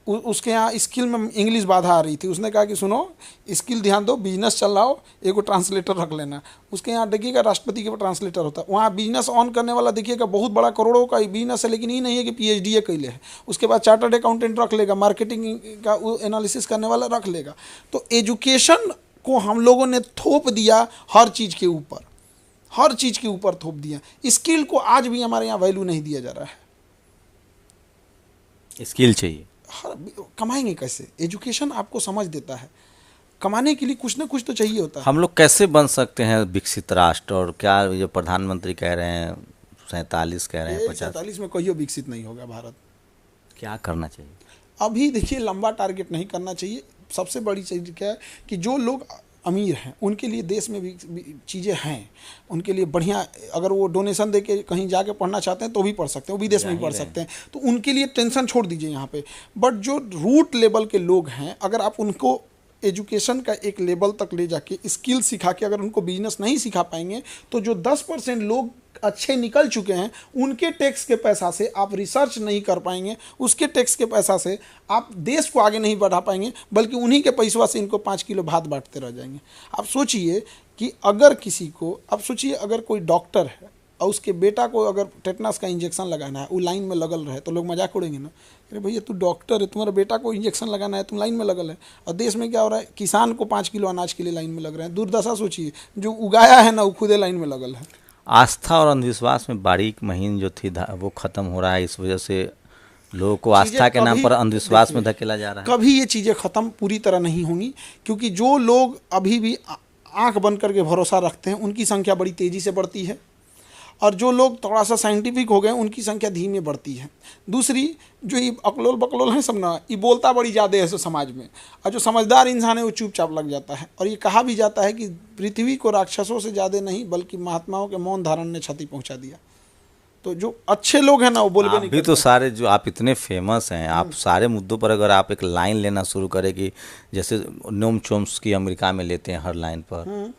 उसके यहाँ स्किल में इंग्लिश बाधा आ रही थी, उसने कहा कि सुनो स्किल ध्यान दो, बिजनेस चल रहा हो, एक ट्रांसलेटर रख लेना। उसके यहाँ देखिएगा राष्ट्रपति के ट्रांसलेटर होता है, वहाँ बिजनेस ऑन करने वाला देखिएगा बहुत बड़ा करोड़ों का बिजनेस है, लेकिन ये नहीं है कि पीएचडी कैले है। उसके बाद चार्टर्ड अकाउंटेंट रख लेगा, मार्केटिंग का एनालिसिस करने वाला रख लेगा। तो एजुकेशन को हम लोगों ने थोप दिया हर चीज़ के ऊपर, हर चीज़ के ऊपर थोप दिया। स्किल को आज भी हमारे यहाँ वैल्यू नहीं दिया जा रहा है। स्किल चाहिए, कमाएंगे कैसे? एजुकेशन आपको समझ देता है, कमाने के लिए कुछ ना कुछ तो चाहिए होता है। हम लोग कैसे बन सकते हैं विकसित राष्ट्र? और क्या जो प्रधानमंत्री कह रहे हैं 47 कह रहे हैं 50, 47 में कहियो विकसित नहीं होगा भारत। क्या करना चाहिए? अभी देखिए लंबा टारगेट नहीं करना चाहिए। सबसे बड़ी चीज़ क्या है कि जो लोग अमीर हैं उनके लिए देश में भी चीज़ें हैं, उनके लिए बढ़िया, अगर वो डोनेशन दे के कहीं जाके पढ़ना चाहते हैं तो भी पढ़ सकते हैं, वो विदेश में भी पढ़ सकते हैं, तो उनके लिए टेंशन छोड़ दीजिए यहाँ पे। बट जो रूट लेवल के लोग हैं, अगर आप उनको एजुकेशन का एक लेवल तक ले जाके स्किल सिखा के अगर उनको बिजनेस नहीं सिखा पाएंगे, तो जो 10% लोग अच्छे निकल चुके हैं उनके टैक्स के पैसा से आप रिसर्च नहीं कर पाएंगे, उसके टैक्स के पैसा से आप देश को आगे नहीं बढ़ा पाएंगे, बल्कि उन्हीं के पैसवा से इनको 5 किलो भात बांटते रह जाएंगे। आप सोचिए कि अगर किसी को, आप सोचिए अगर कोई डॉक्टर है और उसके बेटा को अगर टेटनस का इंजेक्शन लगाना है, वो लाइन में लगल रहे, तो लोग मजाक उड़ेंगे ना, अरे भैया तू डॉक्टर है, तुम्हारे बेटा को इंजेक्शन लगाना है, तुम लाइन में लगल है। और देश में क्या हो रहा है, किसान को 5 किलो अनाज के लिए लाइन में लग रहे हैं। दुर्दशा सोचिए, जो उगाया है ना वो खुदे लाइन में लगल है। आस्था और अंधविश्वास में बारीक महीन जो थी वो खत्म हो रहा है, इस वजह से लोगों को आस्था के नाम पर अंधविश्वास में धकेला जा रहा है। कभी ये चीज़ें ख़त्म पूरी तरह नहीं होंगी, क्योंकि जो लोग अभी भी आंख बंद करके भरोसा रखते हैं उनकी संख्या बड़ी तेज़ी से बढ़ती है, और जो लोग थोड़ा सा साइंटिफिक हो गए उनकी संख्या धीमे बढ़ती है। दूसरी, जो ये अकलोल बकलोल हैं सब ना, ये बोलता बड़ी ज़्यादा है समाज में, और जो समझदार इंसान है वो चुपचाप लग जाता है। और ये कहा भी जाता है कि पृथ्वी को राक्षसों से ज़्यादा नहीं बल्कि महात्माओं के मौन धारण ने क्षति पहुंचा दिया। तो जो अच्छे लोग हैं ना वो बोलबे नहीं भी तो सारे, जो आप इतने फेमस हैं, आप सारे मुद्दों पर अगर आप एक लाइन लेना शुरू करें कि जैसे नोम चोम्स्की अमेरिका में लेते हैं हर लाइन पर,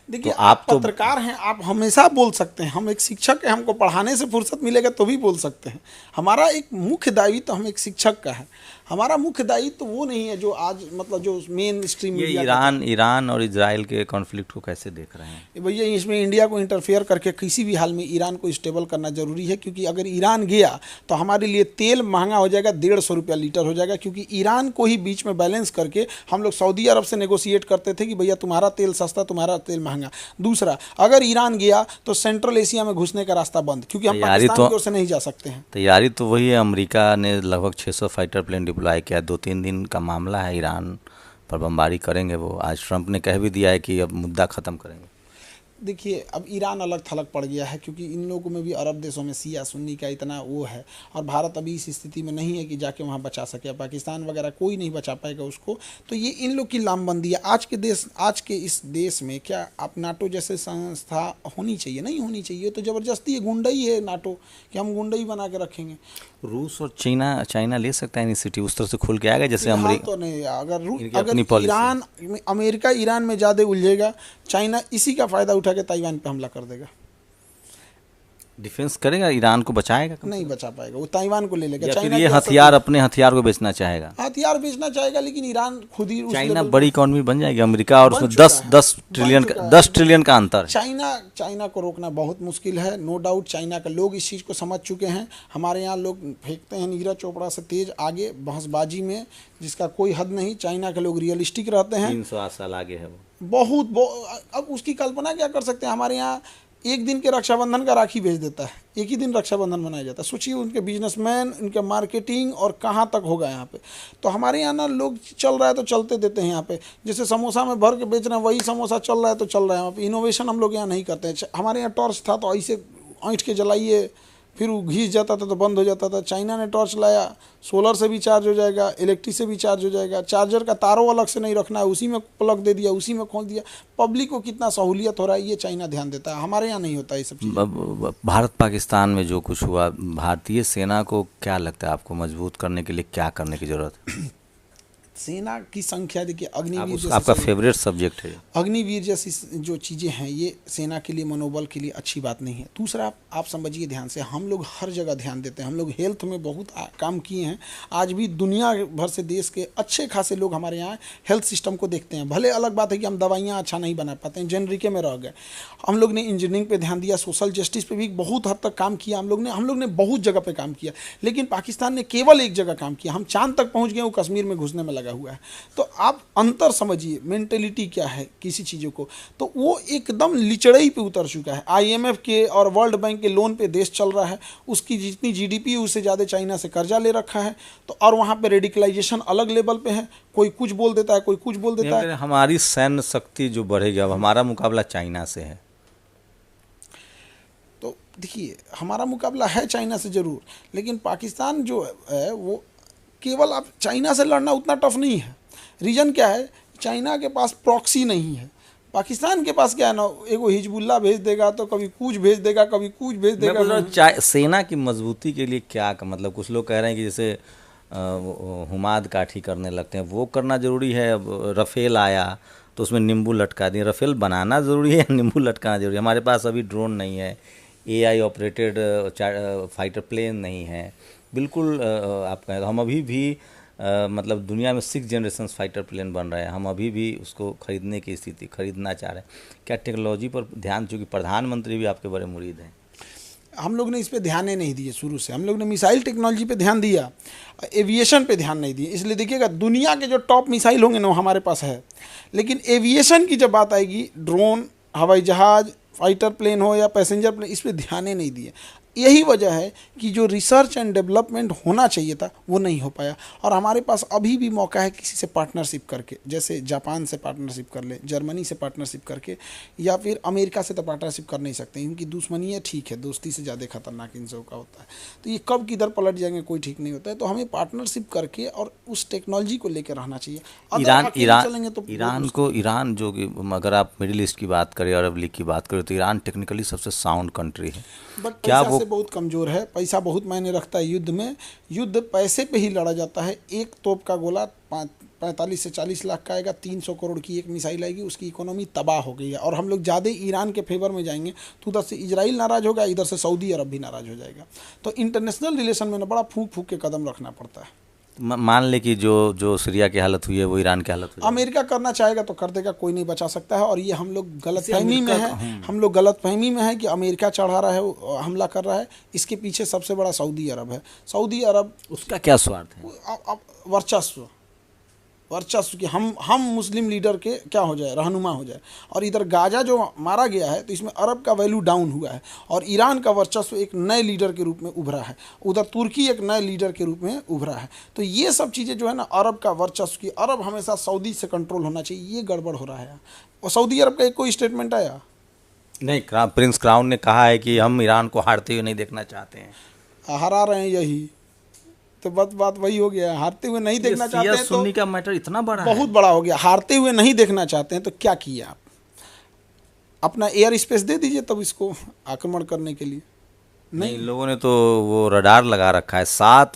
देखिए, तो आप पत्रकार हैं, आप हमेशा बोल सकते हैं। हम एक शिक्षक हैं, हमको पढ़ाने से फुर्सत मिलेगा तो भी बोल सकते हैं। हमारा एक मुख्य दायित्व हम एक शिक्षक का है, हमारा मुख्य दायित्व वो नहीं है जो आज मतलब जो मेन स्ट्रीम ये मीडिया ईरान और इजराइल के कॉन्फ्लिक्ट को कैसे देख रहे हैं? भैया, इसमें इंडिया को इंटरफेयर करके किसी भी हाल में ईरान को स्टेबल करना जरूरी है, क्योंकि अगर ईरान गया तो हमारे लिए तेल महंगा हो जाएगा, 150 रुपया लीटर हो जाएगा, क्योंकि ईरान को ही बीच में बैलेंस करके हम लोग सऊदी अरब से नेगोशिएट करते थे कि भैया तुम्हारा तेल सस्ता, तुम्हारा तेल महंगा। दूसरा, अगर ईरान गया तो सेंट्रल एशिया में घुसने का रास्ता बंद, क्योंकि हम पाकिस्तान की ओर से नहीं जा सकते हैं। तैयारी तो वही है, अमेरिका ने लगभग 600 फाइटर प्लेन डिप्लॉय किया, 2-3 दिन का मामला है, ईरान पर बमबारी करेंगे वो। आज ट्रंप ने कह भी दिया है कि अब मुद्दा ख़त्म करेंगे। देखिए, अब ईरान अलग थलग पड़ गया है, क्योंकि इन लोगों में भी अरब देशों में शिया सुन्नी का इतना वो है, और भारत अभी इस स्थिति में नहीं है कि जाके वहाँ बचा सके। पाकिस्तान वगैरह कोई नहीं बचा पाएगा उसको। तो ये इन लोग की लामबंदी है। आज के इस देश में क्या आप नाटो जैसे संस्था होनी चाहिए? नहीं होनी चाहिए। तो ज़बरदस्ती है, गुंडई है नाटो, कि हम गुंडई बना के रखेंगे। रूस और चाइना ले सकता है इनिशिएटिव, उस तरह से खुल के आएगा जैसे अमेरिका तो नहीं। अगर अमेरिका ईरान में ज़्यादा उलझेगा, चाइना इसी का फ़ायदा उठा के ताइवान पे हमला कर देगा। डिफेंस करेगा, ईरान को बचाएगा? नहीं बचा पाएगा, वो ताइवान को ले लेगा। चाइना ये अपने हथियार को बेचना चाहेगा, हथियार बेचना चाहेगा, लेकिन ईरान खुद ही चाइना बड़ी इकोनॉमी बन जाएगी, अमेरिका और उसमें 10 ट्रिलियन का अंतर। चाइना को रोकना बहुत मुश्किल है, नो डाउट। चाइना के लोग इस चीज़ को समझ चुके हैं। हमारे यहाँ लोग फेंकते हैं नीरज चोपड़ा से तेज आगे बहसबाजी में, जिसका कोई हद नहीं। चाइना के लोग रियलिस्टिक रहते हैं। 300 साल आगे है वो, बहुत। अब उसकी कल्पना क्या कर सकते हैं? हमारे यहाँ एक दिन के रक्षाबंधन का राखी भेज देता है, एक ही दिन रक्षाबंधन मनाया जाता है। सोचिए उनके बिजनेसमैन, उनके मार्केटिंग और कहाँ तक होगा यहाँ पे। तो हमारे यहाँ ना लोग चल रहा है तो चलते देते हैं यहाँ पे, जैसे समोसा में भर के बेच रहे हैं, वही समोसा चल रहा है तो चल रहा है। यहाँ पे इनोवेशन हम लोग यहाँ नहीं करते हैं। हमारे यहाँ टॉर्च था तो ऐसे ऐंठ के जलाइए, फिर वो घिस जाता था तो बंद हो जाता था। चाइना ने टॉर्च लाया, सोलर से भी चार्ज हो जाएगा, इलेक्ट्रिक से भी चार्ज हो जाएगा, चार्जर का तारों अलग से नहीं रखना है, उसी में प्लग दे दिया, उसी में खोल दिया। पब्लिक को कितना सहूलियत हो रहा है ये चाइना ध्यान देता है, हमारे यहाँ नहीं होता ये सब चीज़। भारत पाकिस्तान में जो कुछ हुआ, भारतीय सेना को क्या लगता है आपको मजबूत करने के लिए क्या करने की जरूरत है? सेना की संख्या देखिए, अग्निवीर आपका फेवरेट सब्जेक्ट है। अग्निवीर जैसी जो चीज़ें हैं ये सेना के लिए, मनोबल के लिए अच्छी बात नहीं है। दूसरा, आप समझिए ध्यान से, हम लोग हर जगह ध्यान देते हैं। हम लोग हेल्थ में बहुत काम किए हैं। आज भी दुनिया भर से देश के अच्छे खासे लोग हमारे यहाँ हेल्थ सिस्टम को देखते हैं। भले अलग बात है कि हम दवाइयाँ अच्छा नहीं बना पाते हैं, जेनरिके में रह गए। हम लोग ने इंजीनियरिंग पे ध्यान दिया, सोशल जस्टिस पे भी बहुत हद तक काम किया हम लोग ने बहुत जगह पे काम किया। लेकिन पाकिस्तान ने केवल एक जगह काम किया। हम चांद तक पहुँच गए, वो कश्मीर में घुसने में लगा हुआ है। तो आप अंतर समझिए, मेंटेलिटी क्या है किसी चीज़ों को। तो वो एकदम लिचड़ई पे उतर चुका है। IMF के और वर्ल्ड बैंक के लोन पे देश चल रहा है। उसकी जितनी GDP उससे ज़्यादा चाइना से कर्जा ले रखा है। तो और वहाँ पे रेडिकलाइजेशन अलग लेवल पे है, कोई कुछ बोल देता है, कोई कुछ बोल देता है। हमारी सैन्य शक्ति जो बढ़ेगी, अब हमारा मुकाबला चाइना से है। तो देखिए, हमारा मुकाबला है चाइना से ज़रूर, लेकिन पाकिस्तान जो है वो केवल आप चाइना से लड़ना उतना टफ नहीं है। रीज़न क्या है? चाइना के पास प्रॉक्सी नहीं है। पाकिस्तान के पास क्या है ना, एगो हिजबुल्ला भेज देगा तो कभी कुछ भेज देगा, कभी कुछ भेज मैं देगा। बोल रहा हूँ सेना की मजबूती के लिए क्या मतलब कुछ लोग कह रहे हैं कि जैसे हुमाद काठी करने लगते हैं, वो करना ज़रूरी है। अब रफेल आया तो उसमें नींबू लटका दिए। रफेल बनाना ज़रूरी है या नींबू लटकाना ज़रूरी है? हमारे पास अभी ड्रोन नहीं है, AI ऑपरेटेड फाइटर प्लेन नहीं है। बिल्कुल आप कहें तो हम अभी भी मतलब दुनिया में 6 जनरेशन फाइटर प्लेन बन रहे हैं, हम अभी भी उसको खरीदने की स्थिति, खरीदना चाह रहे हैं। क्या टेक्नोलॉजी पर ध्यान, चूँकि प्रधानमंत्री भी आपके बड़े मुरीद हैं? हम लोग ने इस पे ध्यान ही नहीं दिए शुरू से। हम लोग ने मिसाइल टेक्नोलॉजी पे ध्यान दिया, एविएशन पे ध्यान नहीं दिए। इसलिए देखिएगा दुनिया के जो टॉप मिसाइल होंगे ना वो हमारे पास है, लेकिन एविएशन की जब बात आएगी, ड्रोन, हवाई जहाज, फाइटर प्लेन हो या पैसेंजर प्लेन, इस पे ध्यान ही नहीं दिए। यही वजह है कि जो रिसर्च एंड डेवलपमेंट होना चाहिए था वो नहीं हो पाया। और हमारे पास अभी भी मौका है किसी से पार्टनरशिप करके, जैसे जापान से पार्टनरशिप कर ले, जर्मनी से पार्टनरशिप करके, या फिर अमेरिका से तो पार्टनरशिप कर नहीं सकते, इनकी दुश्मनी है, ठीक है, दोस्ती से ज़्यादा खतरनाक इन सब का होता है। तो ये कब किधर पलट जाएंगे कोई ठीक नहीं होता है। तो हमें पार्टनरशिप करके और उस टेक्नोलॉजी को लेकर रहना चाहिए। ईरान जो कि अगर आप मिडिल ईस्ट की बात करें, अरब लीग की बात करें, तो ईरान टेक्निकली सबसे साउंड कंट्री है। बट क्या पैसा वो से बहुत कमज़ोर है। पैसा बहुत मायने रखता है युद्ध में। युद्ध पैसे पे ही लड़ा जाता है। एक तोप का गोला 45 से 40 लाख का आएगा, 300 करोड़ की एक मिसाइल आएगी, उसकी इकोनॉमी तबाह हो गई है। और हम लोग ज़्यादा ईरान के फेवर में जाएंगे तो उधर से इजराइल नाराज़ होगा, इधर से सऊदी अरब भी नाराज़ हो जाएगा। तो इंटरनेशनल रिलेशन में ना बड़ा फूंक फूंक के कदम रखना पड़ता है। मान ले कि जो सीरिया की हालत हुई है वो ईरान की हालत हुई है। अमेरिका करना चाहेगा तो कर देगा, कोई नहीं बचा सकता है। और ये हम लोग गलतफहमी में है, हम लोग गलतफहमी में है कि अमेरिका चढ़ा रहा है, हमला कर रहा है। इसके पीछे सबसे बड़ा सऊदी अरब है। सऊदी अरब, उसका क्या स्वार्थ है? वर्चस्व कि हम मुस्लिम लीडर के क्या हो जाए, रहनुमा हो जाए। और इधर गाजा जो मारा गया है तो इसमें अरब का वैल्यू डाउन हुआ है और ईरान का वर्चस्व एक नए लीडर के रूप में उभरा है। उधर तुर्की एक नए लीडर के रूप में उभरा है। तो ये सब चीज़ें जो है ना, अरब का वर्चस्व की, अरब हमेशा सऊदी से कंट्रोल होना चाहिए, ये गड़बड़ हो रहा है। और सऊदी अरब का एक कोई स्टेटमेंट आया नहीं? प्रिंस क्राउन ने कहा है कि हम ईरान को हारते हुए नहीं देखना चाहते हैं। हरा रहे हैं, यही तो बात वही हो गया। हारते हुए नहीं देखना चाहते हैं सुन्नी का मैटर इतना बड़ा है, बहुत बड़ा हो गया। हारते हुए नहीं देखना चाहते हैं तो क्या किया आप? अपना एयर स्पेस दे दीजिए तब इसको आक्रमण करने के लिए। नहीं, लोगों ने तो वो रडार लगा रखा है।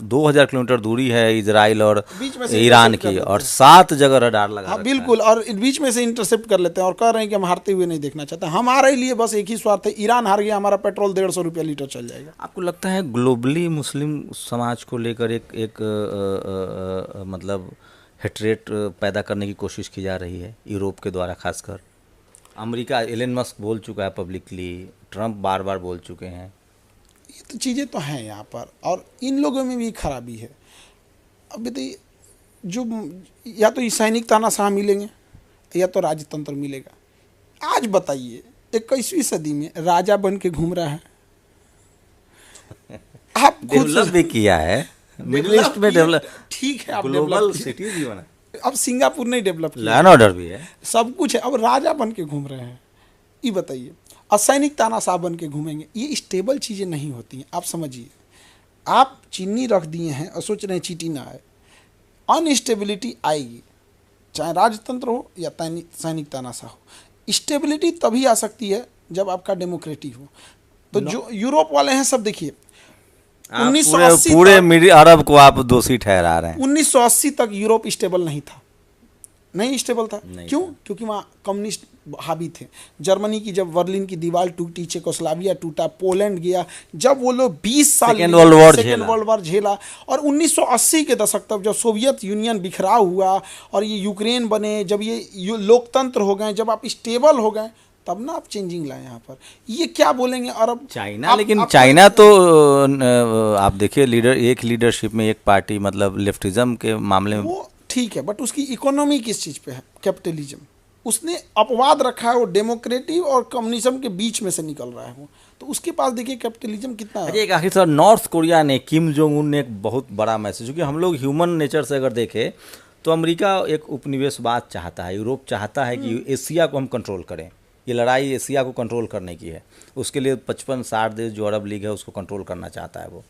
2000 किलोमीटर दूरी है इजराइल और ईरान की, और 7 जगह रडार लगा रखा है। बिल्कुल, और बीच में से इंटरसेप्ट कर लेते हैं और कह रहे हैं कि हम हारते हुए नहीं देखना चाहते। हमारे लिए बस एक ही स्वार्थ है, ईरान हार गया, हमारा पेट्रोल 150 रुपया लीटर चल जाएगा। आपको लगता है ग्लोबली मुस्लिम समाज को लेकर एक मतलब हेट्रेट पैदा करने की कोशिश की जा रही है यूरोप के द्वारा? खासकर अमेरिका, एलन मस्क बोल चुका है पब्लिकली, ट्रंप बार बार बोल चुके हैं। ये तो चीज़ें तो हैं यहाँ पर, और इन लोगों में भी खराबी है। अब तो जो या तो सैनिक तानाशाह मिलेंगे या तो राजतंत्र मिलेगा। आज बताइए 21वीं सदी में राजा बन के घूम रहा है। आप डेवलप भी किया है, मिडिल ईस्ट में डेवलप, ठीक है, आप ग्लोबल सिटीज भी बना। अब सिंगापुर नहीं डेवलप किया, लॉ एंड ऑर्डर भी है, सब कुछ है। अब राजा बन के घूम रहे हैं, ये बताइए। असैनिक तानाशाह बन के घूमेंगे, ये स्टेबल चीज़ें नहीं होती हैं। आप समझिए, आप चीनी रख दिए हैं और सोच रहे हैं चीटी ना आए। अनस्टेबिलिटी आएगी, चाहे राजतंत्र हो या सैनिक तानाशाह हो। स्टेबिलिटी तभी आ सकती है जब आपका डेमोक्रेटिक हो। तो जो यूरोप वाले हैं सब, देखिए 1980 पूरे अरब को आप दोषी ठहरा रहे हैं। 1980 तक यूरोप स्टेबल नहीं था, नहीं स्टेबल था। क्यों? क्योंकि वहाँ कम्युनिस्ट हावी थे। जर्मनी की जब बर्लिन की दीवार टूटी, चेकोस्लोवाकिया टूटा, पोलैंड गया, जब वो लोग 20 साल सेकेंड वर्ल्ड वॉर झेला। और 1980 के दशक तक जब सोवियत यूनियन बिखराव हुआ और ये यूक्रेन बने, जब ये लोकतंत्र हो गए, जब आप स्टेबल हो गए, तब ना आप चेंजिंग लाए यहाँ पर। ये क्या बोलेंगे अरब, चाइना, लेकिन चाइना तो आप देखिए एक लीडरशिप में एक पार्टी, मतलब लेफ्टिज्म के मामले में वो ठीक है, बट उसकी इकोनॉमी किस चीज़ पे है? कैपिटलिज्म। उसने अपवाद रखा है, वो डेमोक्रेटिक और कम्युनिज्म के बीच में से निकल रहा है वो। तो उसके पास देखिए कैपिटलिज्म कितना है। एक आखिर सर, नॉर्थ कोरिया ने, किम जोंग उन ने एक बहुत बड़ा मैसेज, क्योंकि हम लोग ह्यूमन नेचर से अगर देखें तो अमेरिका एक उपनिवेशवाद चाहता है, यूरोप चाहता है कि एशिया को हम कंट्रोल करें। ये लड़ाई एशिया को कंट्रोल करने की है। उसके लिए 55-60 देश जो अरब लीग है उसको कंट्रोल करना चाहता है वो।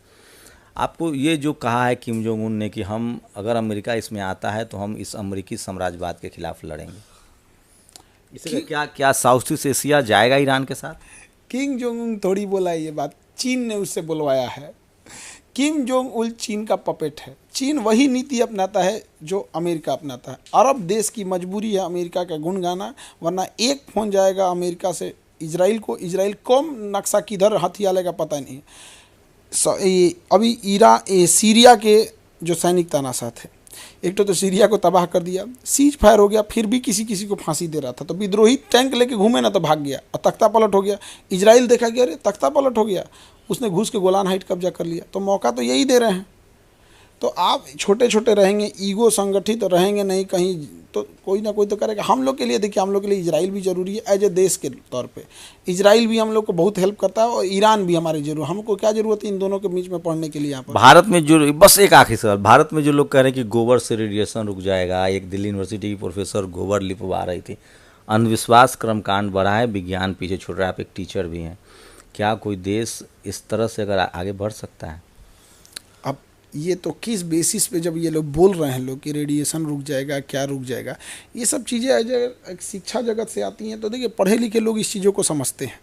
आपको ये जो कहा है किम जोंग उन ने कि हम अगर अमेरिका इसमें आता है तो हम इस अमेरिकी साम्राज्यवाद के खिलाफ लड़ेंगे, इसलिए क्या क्या साउथ ईस्ट एशिया जाएगा ईरान के साथ? किम जोंग उन थोड़ी बोला ये बात, चीन ने उससे बुलवाया है। किम जोंग उल चीन का पपेट है। चीन वही नीति अपनाता है जो अमेरिका अपनाता है। अरब देश की मजबूरी है अमेरिका का गुण गाना, वरना एक फ़ोन जाएगा अमेरिका से इजराइल को, इजराइल कौन नक्शा किधर हथिया लेगा पता नहीं। अभी सीरिया के जो सैनिक तानाशाह थे, एक तो सीरिया को तबाह कर दिया, सीज फायर हो गया, फिर भी किसी किसी को फांसी दे रहा था, तो विद्रोही टैंक लेके घूमे ना तो भाग गया और तख्ता पलट हो गया। इजराइल देखा कि अरे तख्ता पलट हो गया, उसने घुस के गोलान हाइट कब्जा कर लिया। तो मौका तो यही दे रहे हैं। तो आप छोटे छोटे रहेंगे, ईगो संगठित तो रहेंगे नहीं, कहीं तो कोई ना कोई तो करेगा। हम लोग के लिए देखिए, हम लोग के लिए इजराइल भी ज़रूरी है एज ए देश के तौर पे। इजराइल भी हम लोग को बहुत हेल्प करता है और ईरान भी हमारी जरूर। हमको क्या ज़रूरत है इन दोनों के बीच में पढ़ने के लिए? यहाँ पर भारत में जो, बस एक आखिरी सवाल, भारत में जो लोग कह रहे हैं कि गोबर से रेडिएशन रुक जाएगा, एक दिल्ली यूनिवर्सिटी की प्रोफेसर गोबर लिपवा रही थी, अंधविश्वास क्रमकांड बढ़ा है, विज्ञान पीछे छूट रहा है, आप एक टीचर भी हैं, क्या कोई देश इस तरह से अगर आगे बढ़ सकता है? अब ये तो किस बेसिस पे जब ये लोग बोल रहे हैं लोग कि रेडिएशन रुक जाएगा, क्या रुक जाएगा, ये सब चीज़ें अगर शिक्षा जगत से आती हैं तो देखिए पढ़े लिखे लोग इस चीज़ों को समझते हैं।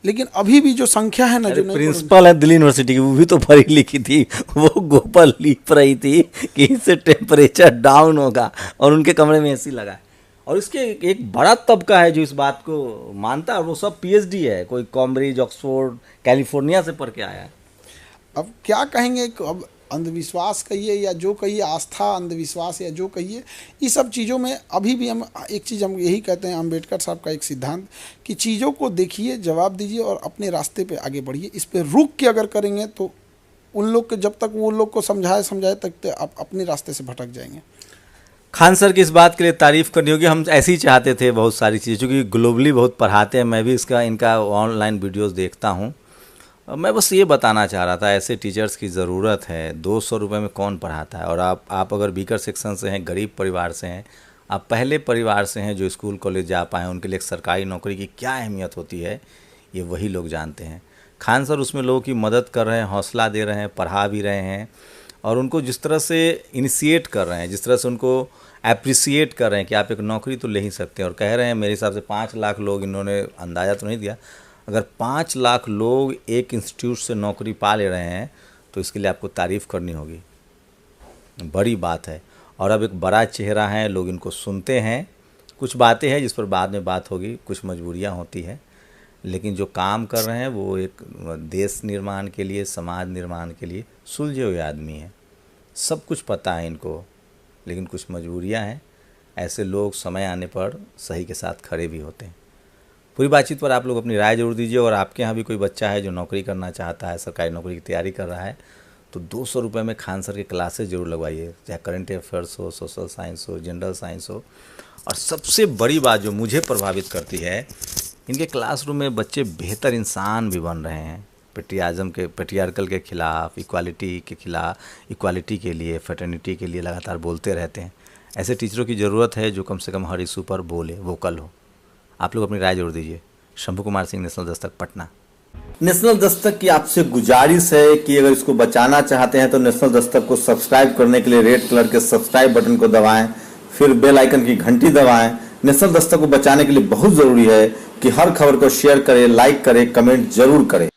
लेकिन अभी भी जो संख्या है ना, जो प्रिंसिपल है दिल्ली यूनिवर्सिटी की, वो भी तो पढ़ी लिखी थी, वो गोबर लिप रही थी कि इससे टेम्परेचर डाउन होगा, और उनके कमरे में एसी लगा है। और इसके एक बड़ा तबका है जो इस बात को मानता है, और वो सब पीएचडी है, कोई कैम्ब्रिज, ऑक्सफोर्ड, कैलिफोर्निया से पढ़ के आया है। अब क्या कहेंगे, अब अंधविश्वास कहिए या जो कहिए, आस्था अंधविश्वास या जो कहिए, इस सब चीज़ों में अभी भी हम एक चीज़ हम यही कहते हैं, अम्बेडकर साहब का एक सिद्धांत कि चीज़ों को देखिए, जवाब दीजिए और अपने रास्ते पे आगे बढ़िए। इस पे रुक के अगर करेंगे तो उन लोग के, जब तक वो लोग को समझाए तक आप अपने रास्ते से भटक जाएंगे। खान सर की इस बात के लिए तारीफ़ करनी होगी, हम ऐसे ही चाहते थे बहुत सारी चीज़ें, क्योंकि ग्लोबली बहुत पढ़ाते हैं, मैं भी इनका ऑनलाइन वीडियोस देखता हूँ। मैं बस ये बताना चाह रहा था, ऐसे टीचर्स की ज़रूरत है। 200 रुपये में कौन पढ़ाता है? और आप अगर बीकर सेक्शन से हैं, गरीब परिवार से हैं, आप पहले परिवार से हैं जो स्कूल कॉलेज जा पाएँ, उनके लिए एक सरकारी नौकरी की क्या अहमियत होती है, ये वही लोग जानते हैं। खान सर उसमें लोगों की मदद कर रहे हैं, हौसला दे रहे हैं, पढ़ा भी रहे हैं, और उनको जिस तरह से इनिशिएट कर रहे हैं, जिस तरह से उनको अप्रिसिएट कर रहे हैं कि आप एक नौकरी तो ले ही सकते हैं। और कह रहे हैं, मेरे हिसाब से 5 लाख लोग, इन्होंने अंदाज़ा तो नहीं दिया, अगर 5 लाख लोग एक इंस्टीट्यूट से नौकरी पा ले रहे हैं तो इसके लिए आपको तारीफ़ करनी होगी, बड़ी बात है। और अब एक बड़ा चेहरा है, लोग इनको सुनते हैं। कुछ बातें हैं जिस पर बाद में बात होगी, कुछ मजबूरियां होती है, लेकिन जो काम कर रहे हैं वो एक देश निर्माण के लिए, समाज निर्माण के लिए सुलझे हुए आदमी हैं। सब कुछ पता है इनको, लेकिन कुछ मजबूरियां हैं। ऐसे लोग समय आने पर सही के साथ खड़े भी होते हैं। पूरी बातचीत पर आप लोग अपनी राय जरूर दीजिए। और आपके यहाँ भी कोई बच्चा है जो नौकरी करना चाहता है, सरकारी नौकरी की तैयारी कर रहा है, तो 200 रुपये में खान सर की क्लासेज जरूर लगवाइए, चाहे करंट अफेयर्स हो, सोशल साइंस हो, जनरल साइंस हो। और सबसे बड़ी बात जो मुझे प्रभावित करती है, इनके क्लासरूम में बच्चे बेहतर इंसान भी बन रहे हैं। पेट्रियार्कल के खिलाफ, इक्वालिटी के खिलाफ, इक्वालिटी के लिए, फ्रेटर्निटी के लिए लगातार बोलते रहते हैं। ऐसे टीचरों की ज़रूरत है जो कम से कम हर इशू पर बोले, वोकल हो। आप लोग अपनी राय जरूर दीजिए। शंभू कुमार सिंह, नेशनल दस्तक, पटना। नेशनल दस्तक की आपसे गुजारिश है कि अगर इसको बचाना चाहते हैं तो नेशनल दस्तक को सब्सक्राइब करने के लिए रेड कलर के सब्सक्राइब बटन को दबाएं, फिर बेल आइकन की घंटी दबाएं। नेशनल दस्तक को बचाने के लिए बहुत जरूरी है कि हर खबर को शेयर करें, लाइक करें, कमेंट जरूर करें।